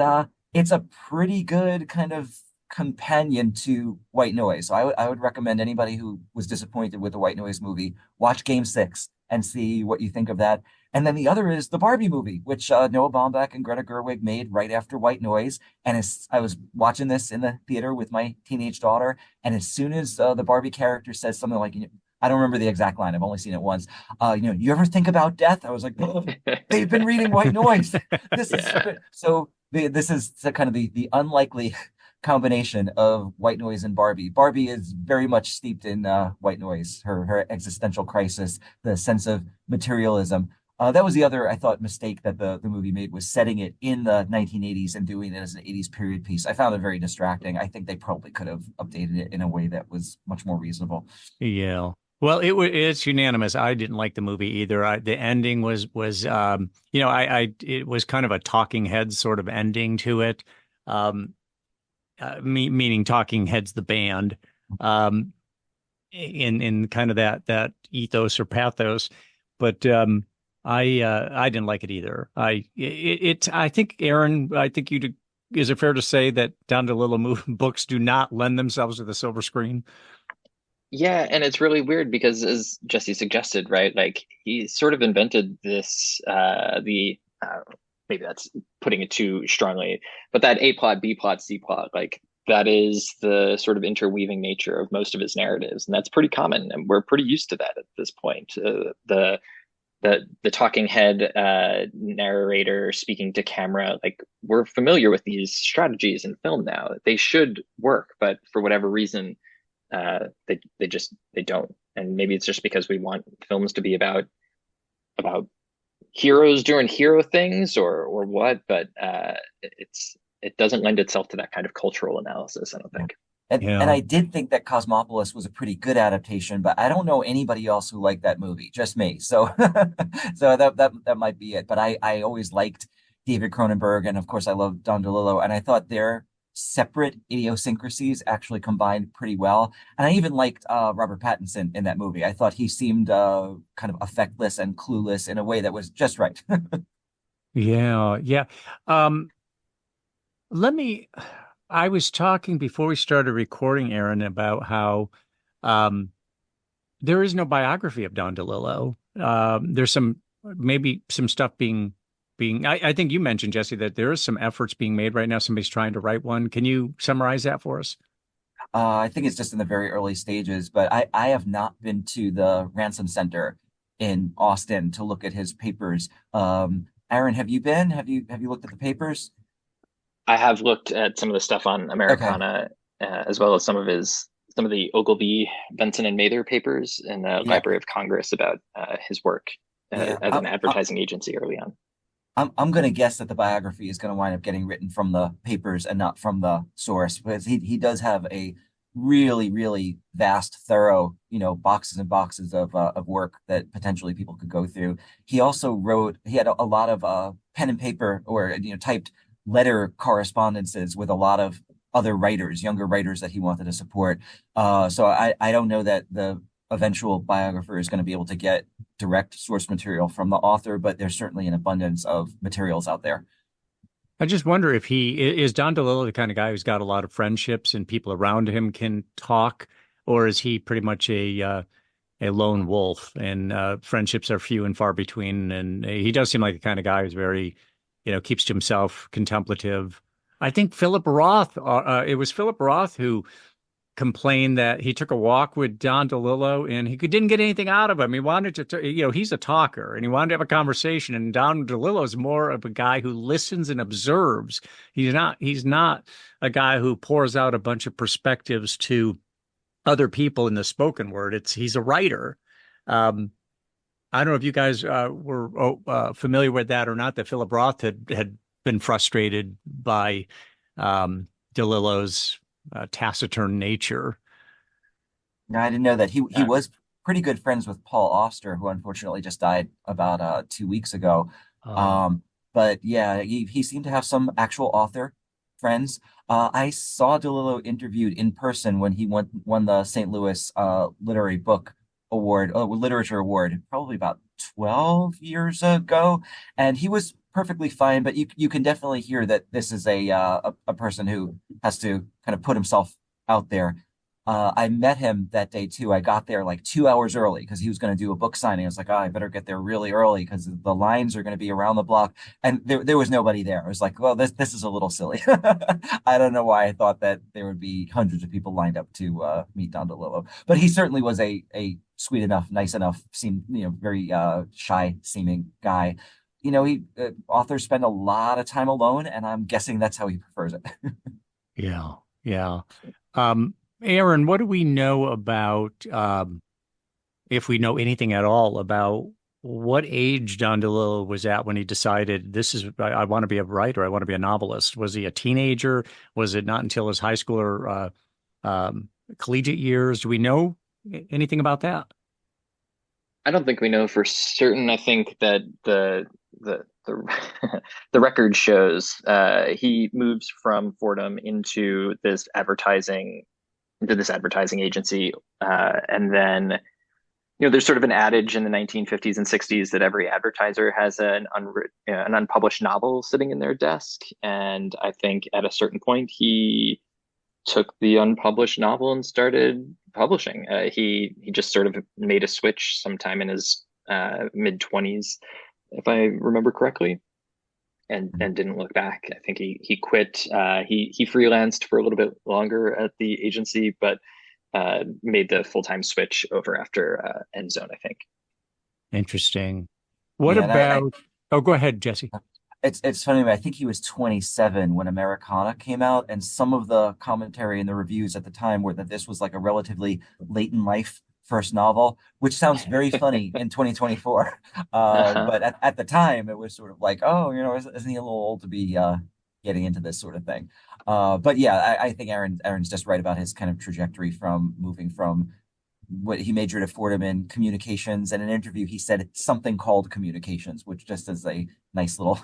Speaker 2: it's a pretty good kind of companion to White Noise. So I would recommend anybody who was disappointed with the White Noise movie, watch Game 6 and see what you think of that. And then the other is the Barbie movie, which Noah Baumbach and Greta Gerwig made right after White Noise. And I was watching this in the theater with my teenage daughter, and as soon as the Barbie character says something like, I don't remember the exact line, I've only seen it once. You ever think about death? I was like, oh, they've been reading White Noise. This is so. This is kind of the unlikely combination of White Noise and Barbie. Barbie is very much steeped in White Noise, her existential crisis, the sense of materialism. That was the other, I thought, mistake that the movie made, was setting it in the 1980s and doing it as an 80s period piece. I found it very distracting. I think they probably could have updated it in a way that was much more reasonable.
Speaker 4: Yeah. Well, it's unanimous. I didn't like the movie either. The ending was it was kind of a Talking Heads sort of ending to it. Meaning Talking Heads, the band, in kind of that ethos or pathos. But I didn't like it either. I think Aaron, is it fair to say that Don DeLillo books do not lend themselves to the silver screen?
Speaker 3: Yeah, and it's really weird because, as Jesse suggested, right, like he sort of invented this the maybe that's putting it too strongly, but that A plot, B plot, C plot, like that is the sort of interweaving nature of most of his narratives, and that's pretty common, and we're pretty used to that at this point. The talking head narrator speaking to camera, like we're familiar with these strategies in film now. They should work, but for whatever reason they don't. And maybe it's just because we want films to be about heroes doing hero things or what, but it doesn't lend itself to that kind of cultural analysis, I don't think.
Speaker 2: And I did think that Cosmopolis was a pretty good adaptation, but I don't know anybody else who liked that movie, just me. So so that might be it. But I always liked David Cronenberg, and of course I love Don DeLillo, and I thought their separate idiosyncrasies actually combined pretty well. And I even liked Robert Pattinson in that movie. I thought he seemed kind of affectless and clueless in a way that was just right.
Speaker 4: Yeah, yeah. Um, let me. I was talking before we started recording, Aaron, about how um, there is no biography of Don DeLillo. There's maybe some stuff being. I think you mentioned, Jesse, that there is some efforts being made right now. Somebody's trying to write one. Can you summarize that for us?
Speaker 2: I think it's just in the very early stages, but I have not been to the Ransom Center in Austin to look at his papers. Aaron, have you been? Have you looked at the papers?
Speaker 3: I have looked at some of the stuff on
Speaker 2: Okay.
Speaker 3: Americana, as well as some of the Ogilvy, Benson, and Mather papers in the
Speaker 2: Yeah.
Speaker 3: Library of Congress about his work
Speaker 2: Yeah.
Speaker 3: as an advertising agency early on.
Speaker 2: I'm going to guess that the biography is going to wind up getting written from the papers and not from the source, because he does have a really vast, thorough, boxes and boxes of work that potentially people could go through. He also wrote. He had a lot of pen and paper, or typed letter correspondences with a lot of other writers, younger writers that he wanted to support. So I don't know that the eventual biographer is going to be able to get direct source material from the author, but there's certainly an abundance of materials out there.
Speaker 4: I just wonder if he is Don DeLillo the kind of guy who's got a lot of friendships and people around him can talk, or is he pretty much a lone wolf and friendships are few and far between? And he does seem like the kind of guy who's very, keeps to himself, contemplative. I think Philip Roth, it was Philip Roth who complained that he took a walk with Don DeLillo and he didn't get anything out of him. He wanted to, he's a talker and he wanted to have a conversation. And Don DeLillo is more of a guy who listens and observes. He's not a guy who pours out a bunch of perspectives to other people in the spoken word. He's a writer. I don't know if you guys were familiar with that or not, that Philip Roth had been frustrated by DeLillo's taciturn nature.
Speaker 2: No, I didn't know that he was pretty good friends with Paul Auster, who unfortunately just died about 2 weeks ago.
Speaker 4: Um,
Speaker 2: But yeah, he seemed to have some actual author friends. I saw DeLillo interviewed in person when he won the St. Louis Literary Book Award, Literature Award, probably about 12 years ago, and he was perfectly fine. But you can definitely hear that this is a person who has to kind of put himself out there. I met him that day too. I got there like 2 hours early because he was going to do a book signing. I was like, oh, I better get there really early because the lines are going to be around the block. And there was nobody there. I was like, well, this is a little silly. I don't know why I thought that there would be hundreds of people lined up to meet Don DeLillo. But he certainly was a sweet enough, nice enough, seemed, very shy seeming guy. Authors spend a lot of time alone, and I'm guessing that's how he prefers it.
Speaker 4: yeah, yeah. Aaron, what do we know about, if we know anything at all about what age Don DeLillo was at when he decided I want to be a writer, I want to be a novelist? Was he a teenager? Was it not until his high school or collegiate years? Do we know anything about that?
Speaker 3: I don't think we know for certain. I think that the the record shows he moves from Fordham into this advertising agency, and then there's sort of an adage in the 1950s and 60s that every advertiser has an unpublished novel sitting in their desk. And I think at a certain point, he took the unpublished novel and started publishing. He just sort of made a switch sometime in his mid-20s, if I remember correctly, and didn't look back. I think he quit. He freelanced for a little bit longer at the agency, but made the full-time switch over after End Zone, I think.
Speaker 4: Interesting. What
Speaker 2: Yeah,
Speaker 4: about? Oh, go ahead, Jesse.
Speaker 2: it's funny. I think he was 27 when Americana came out, and some of the commentary and the reviews at the time were that this was like a relatively late in life first novel, which sounds very funny in 2024. But at the time, it was sort of like, oh, isn't he a little old to be getting into this sort of thing? But yeah, I think Aaron's just right about his kind of trajectory from moving from what he majored at Fordham in communications. And in an interview, he said something called communications, which just is a nice little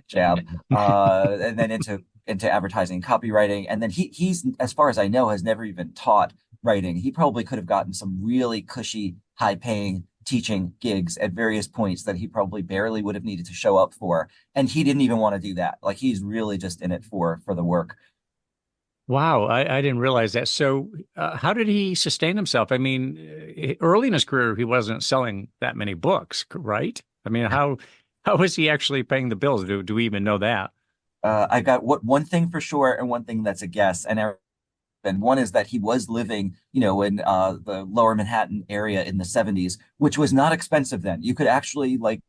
Speaker 2: jab. And then into advertising and copywriting. And then he's, as far as I know, has never even taught writing. He probably could have gotten some really cushy, high-paying teaching gigs at various points that he probably barely would have needed to show up for. And he didn't even want to do that. Like, he's really just in it for the work.
Speaker 4: Wow, I didn't realize that. So, how did he sustain himself? I mean, early in his career, he wasn't selling that many books, right? I mean, how was he actually paying the bills? Do we even know that?
Speaker 2: I got one thing for sure and one thing that's a guess. And one is that he was living, in the lower Manhattan area in the 70s, which was not expensive then. You could actually like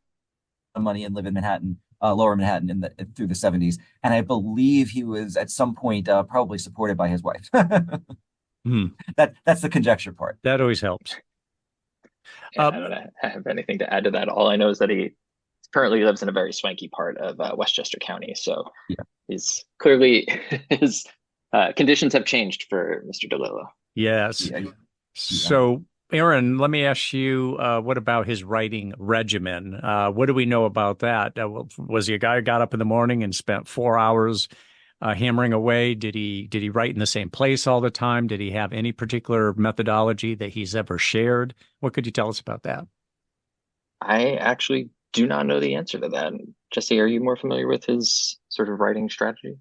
Speaker 2: money and live in Manhattan, lower Manhattan through the 70s. And I believe he was at some point probably supported by his wife. That's the conjecture part.
Speaker 4: That always helps.
Speaker 3: Yeah, I don't have anything to add to that. All I know is that he currently lives in a very swanky part of Westchester County. So
Speaker 2: yeah,
Speaker 3: he's clearly his conditions have changed for Mr. DeLillo.
Speaker 4: Yes.
Speaker 2: Yeah.
Speaker 4: So, Aaron, let me ask you, what about his writing regimen? What do we know about that? Was he a guy who got up in the morning and spent 4 hours hammering away? Did he write in the same place all the time? Did he have any particular methodology that he's ever shared? What could you tell us about that?
Speaker 3: I actually do not know the answer to that. Jesse, are you more familiar with his sort of writing strategy?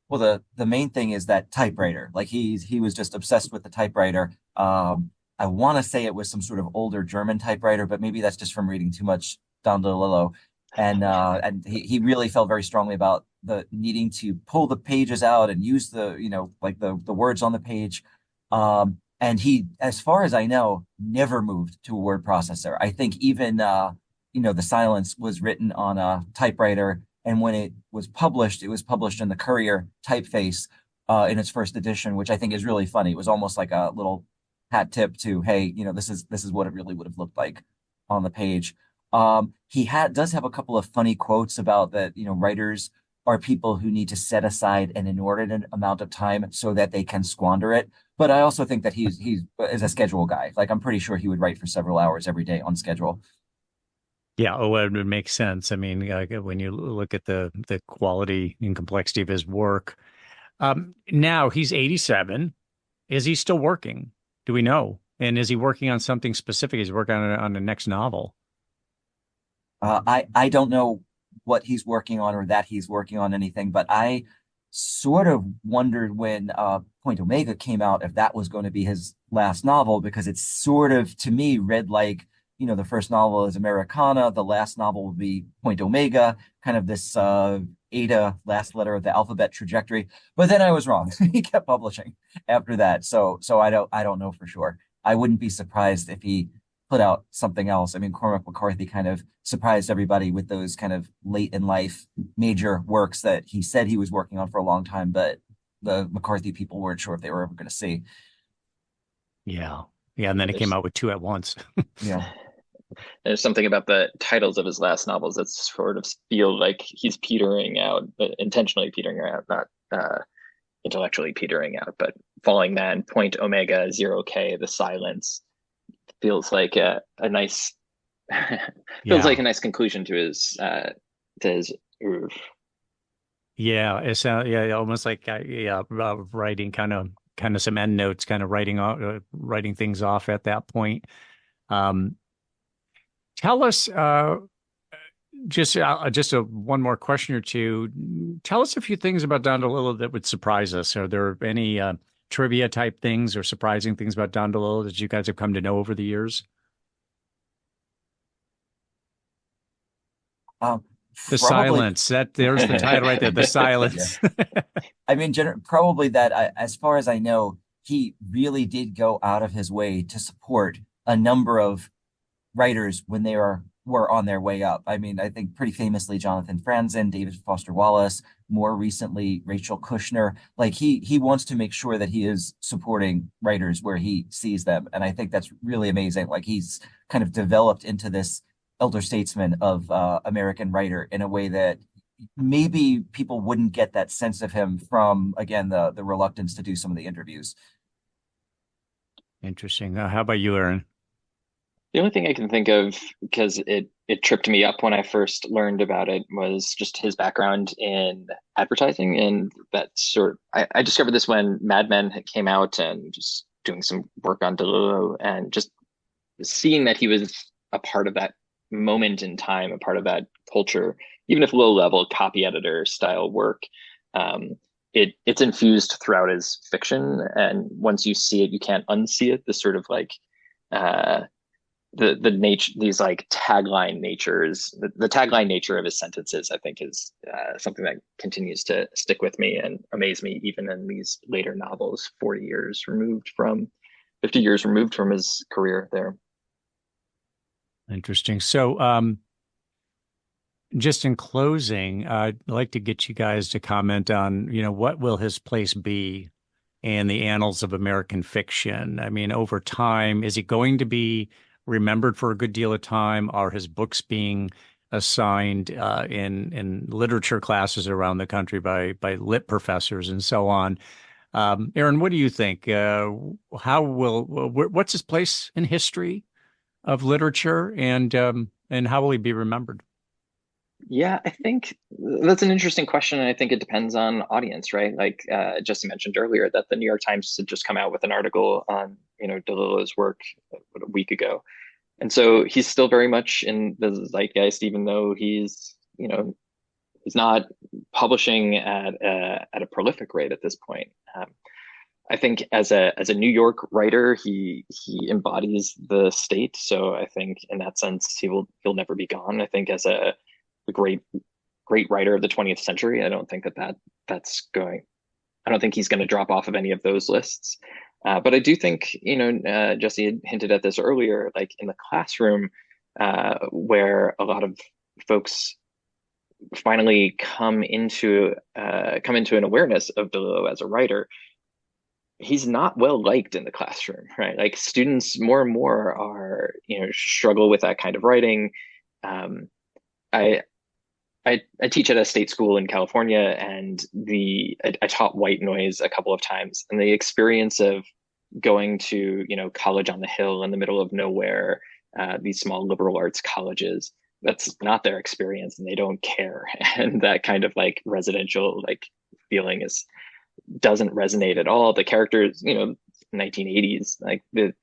Speaker 2: Well, the main thing is that typewriter. Like he was just obsessed with the typewriter. I want to say it was some sort of older German typewriter, but maybe that's just from reading too much Don DeLillo. And he really felt very strongly about the needing to pull the pages out and use the words on the page. And he, as far as I know, never moved to a word processor. I think even The Silence was written on a typewriter. And when it was published in the Courier typeface in its first edition, which I think is really funny. It was almost like a little hat tip to, hey, this is what it really would have looked like on the page. He does have a couple of funny quotes about that, writers are people who need to set aside an inordinate amount of time so that they can squander it. But I also think that he's is a schedule guy. Like, I'm pretty sure he would write for several hours every day on schedule.
Speaker 4: Yeah, it would make sense. I mean, when you look at the quality and complexity of his work. Now he's 87. Is he still working? Do we know? And is he working on something specific? Is he working on the next novel?
Speaker 2: I don't know what he's working on or that he's working on anything, but I sort of wondered when Point Omega came out if that was going to be his last novel, because it's sort of, to me, read like, the first novel is Americana, the last novel will be Point Omega, kind of this Ada, last letter of the alphabet trajectory. But then I was wrong. He kept publishing after that. So I don't know for sure. I wouldn't be surprised if he put out something else. I mean, Cormac McCarthy kind of surprised everybody with those kind of late in life major works that he said he was working on for a long time, but the McCarthy people weren't sure if they were ever going to see.
Speaker 4: Yeah. And then it came out with two at once.
Speaker 2: Yeah.
Speaker 3: There's something about the titles of his last novels that sort of feel like he's petering out, intentionally petering out, not intellectually petering out, but Falling Man, Point Omega, 0K, The Silence feels like a nice like a nice conclusion to his oeuvre.
Speaker 4: Yeah, it's almost like writing kind of some end notes, kind of writing things off at that point. Um, Tell us, just one more question or two. Tell us a few things about Don DeLillo that would surprise us. Are there any trivia type things or surprising things about Don DeLillo that you guys have come to know over the years? The
Speaker 2: Probably,
Speaker 4: silence. There's the title right there. The silence.
Speaker 2: I mean, probably that as far as I know, he really did go out of his way to support a number of writers when they were on their way up. I mean, I think pretty famously Jonathan Franzen, David Foster Wallace, more recently Rachel Kushner. Like he wants to make sure that he is supporting writers where he sees them, and I think that's really amazing. Like he's kind of developed into this elder statesman of American writer in a way that maybe people wouldn't get that sense of him from, again, the reluctance to do some of the interviews.
Speaker 4: Interesting. How about you, Aaron?
Speaker 3: The only thing I can think of, because it tripped me up when I first learned about it, was just his background in advertising. And I discovered this when Mad Men came out, and just doing some work on DeLillo, and just seeing that he was a part of that moment in time, a part of that culture, even if low level copy editor style work. It's infused throughout his fiction, and once you see it, you can't unsee it. This sort of like the nature, these like tagline natures, the tagline nature of his sentences, I think is something that continues to stick with me and amaze me, even in these later novels, 50 years removed from his career there.
Speaker 4: Interesting. So, just in closing, I'd like to get you guys to comment on, what will his place be in the annals of American fiction? I mean, over time, is he going to be remembered for a good deal of time? Are his books being assigned in literature classes around the country by lit professors and so on? Aaron, what do you think? What's his place in history of literature, and how will he be remembered?
Speaker 3: Yeah, I think that's an interesting question, and I think it depends on audience, right? Like Jesse mentioned earlier, that the New York Times had just come out with an article on DeLillo's work a week ago, and so he's still very much in the zeitgeist, even though he's not publishing at a prolific rate at this point. I think as a New York writer, he embodies the state, so I think in that sense he'll never be gone. I think as a great writer of the 20th century, I don't think I don't think he's going to drop off of any of those lists. But I do think, Jesse had hinted at this earlier, like in the classroom, where a lot of folks finally come into an awareness of DeLillo as a writer. He's not well liked in the classroom, right? Like students more and more are, struggle with that kind of writing. I teach at a state school in California, and I taught white noise a couple of times, and the experience of going to college on the hill in the middle of nowhere, these small liberal arts colleges, that's not their experience, and they don't care, and that kind of like residential like feeling doesn't resonate at all. The characters, 1980s, like the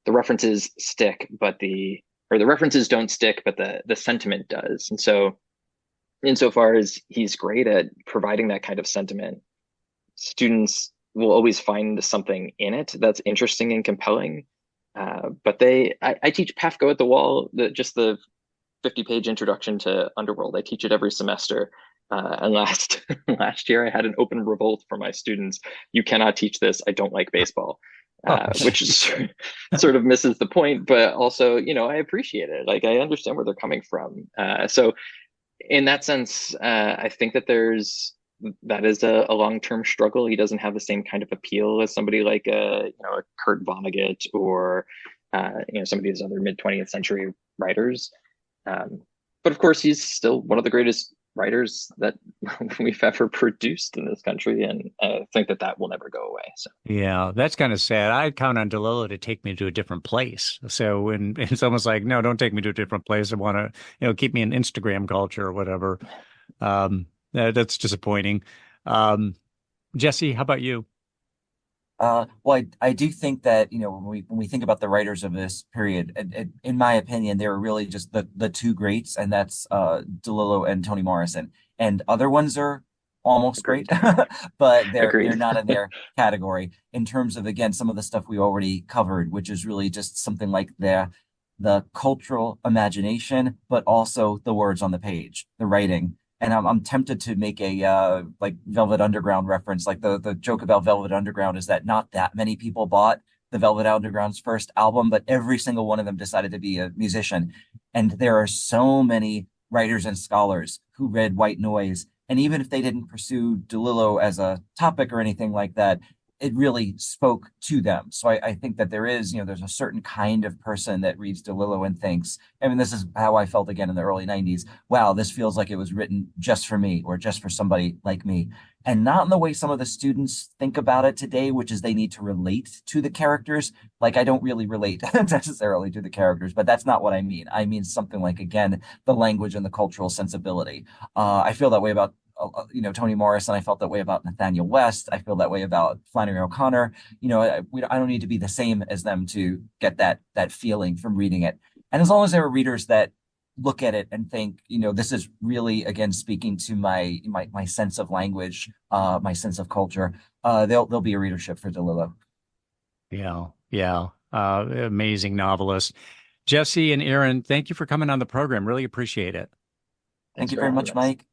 Speaker 3: references stick, but the references don't stick, but the sentiment does. And so insofar as he's great at providing that kind of sentiment, students will always find something in it that's interesting and compelling. But I teach Pafko at the Wall, just the 50-page introduction to Underworld. I teach it every semester. And last year I had an open revolt from my students. You cannot teach this. I don't like baseball. Which is sort of misses the point, but also, I appreciate it. Like I understand where they're coming from. So in that sense, I think that that is a long-term struggle. He doesn't have the same kind of appeal as somebody like a Kurt Vonnegut or some of these other mid-20th century writers. But of course, he's still one of the greatest writers that we've ever produced in this country, and I think that will never go away. So
Speaker 4: yeah, that's kind of sad. I count on DeLillo to take me to a different place. So when it's almost like, no, don't take me to a different place. I want to, keep me in Instagram culture or whatever. That's disappointing. Jesse, how about you?
Speaker 2: Well, I do think that, when we think about the writers of this period, in my opinion, they were really just the two greats, and that's DeLillo and Toni Morrison. And other ones are almost great,
Speaker 3: Agreed.
Speaker 2: but they're
Speaker 3: Agreed.
Speaker 2: not in their category in terms of, again, some of the stuff we already covered, which is really just something like the cultural imagination, but also the words on the page, the writing. And I'm tempted to make a like Velvet Underground reference. Like the joke about Velvet Underground is that not that many people bought the Velvet Underground's first album, but every single one of them decided to be a musician. And there are so many writers and scholars who read White Noise. And even if they didn't pursue DeLillo as a topic or anything like that, it really spoke to them. So I think that there's a certain kind of person that reads DeLillo and thinks, I mean, this is how I felt again in the early 90s. Wow, this feels like it was written just for me or just for somebody like me. And not in the way some of the students think about it today, which is they need to relate to the characters. Like, I don't really relate necessarily to the characters, but that's not what I mean. I mean something like, again, the language and the cultural sensibility. I feel that way about Toni Morrison. I felt that way about Nathaniel West. I feel that way about Flannery O'Connor. I don't need to be the same as them to get that feeling from reading it. And as long as there are readers that look at it and think, this is really, again, speaking to my sense of language, my sense of culture, there'll be a readership for DeLillo.
Speaker 4: Yeah, yeah. Amazing novelist. Jesse and Aaron, thank you for coming on the program. Really appreciate it.
Speaker 2: Thank you very much, Mike.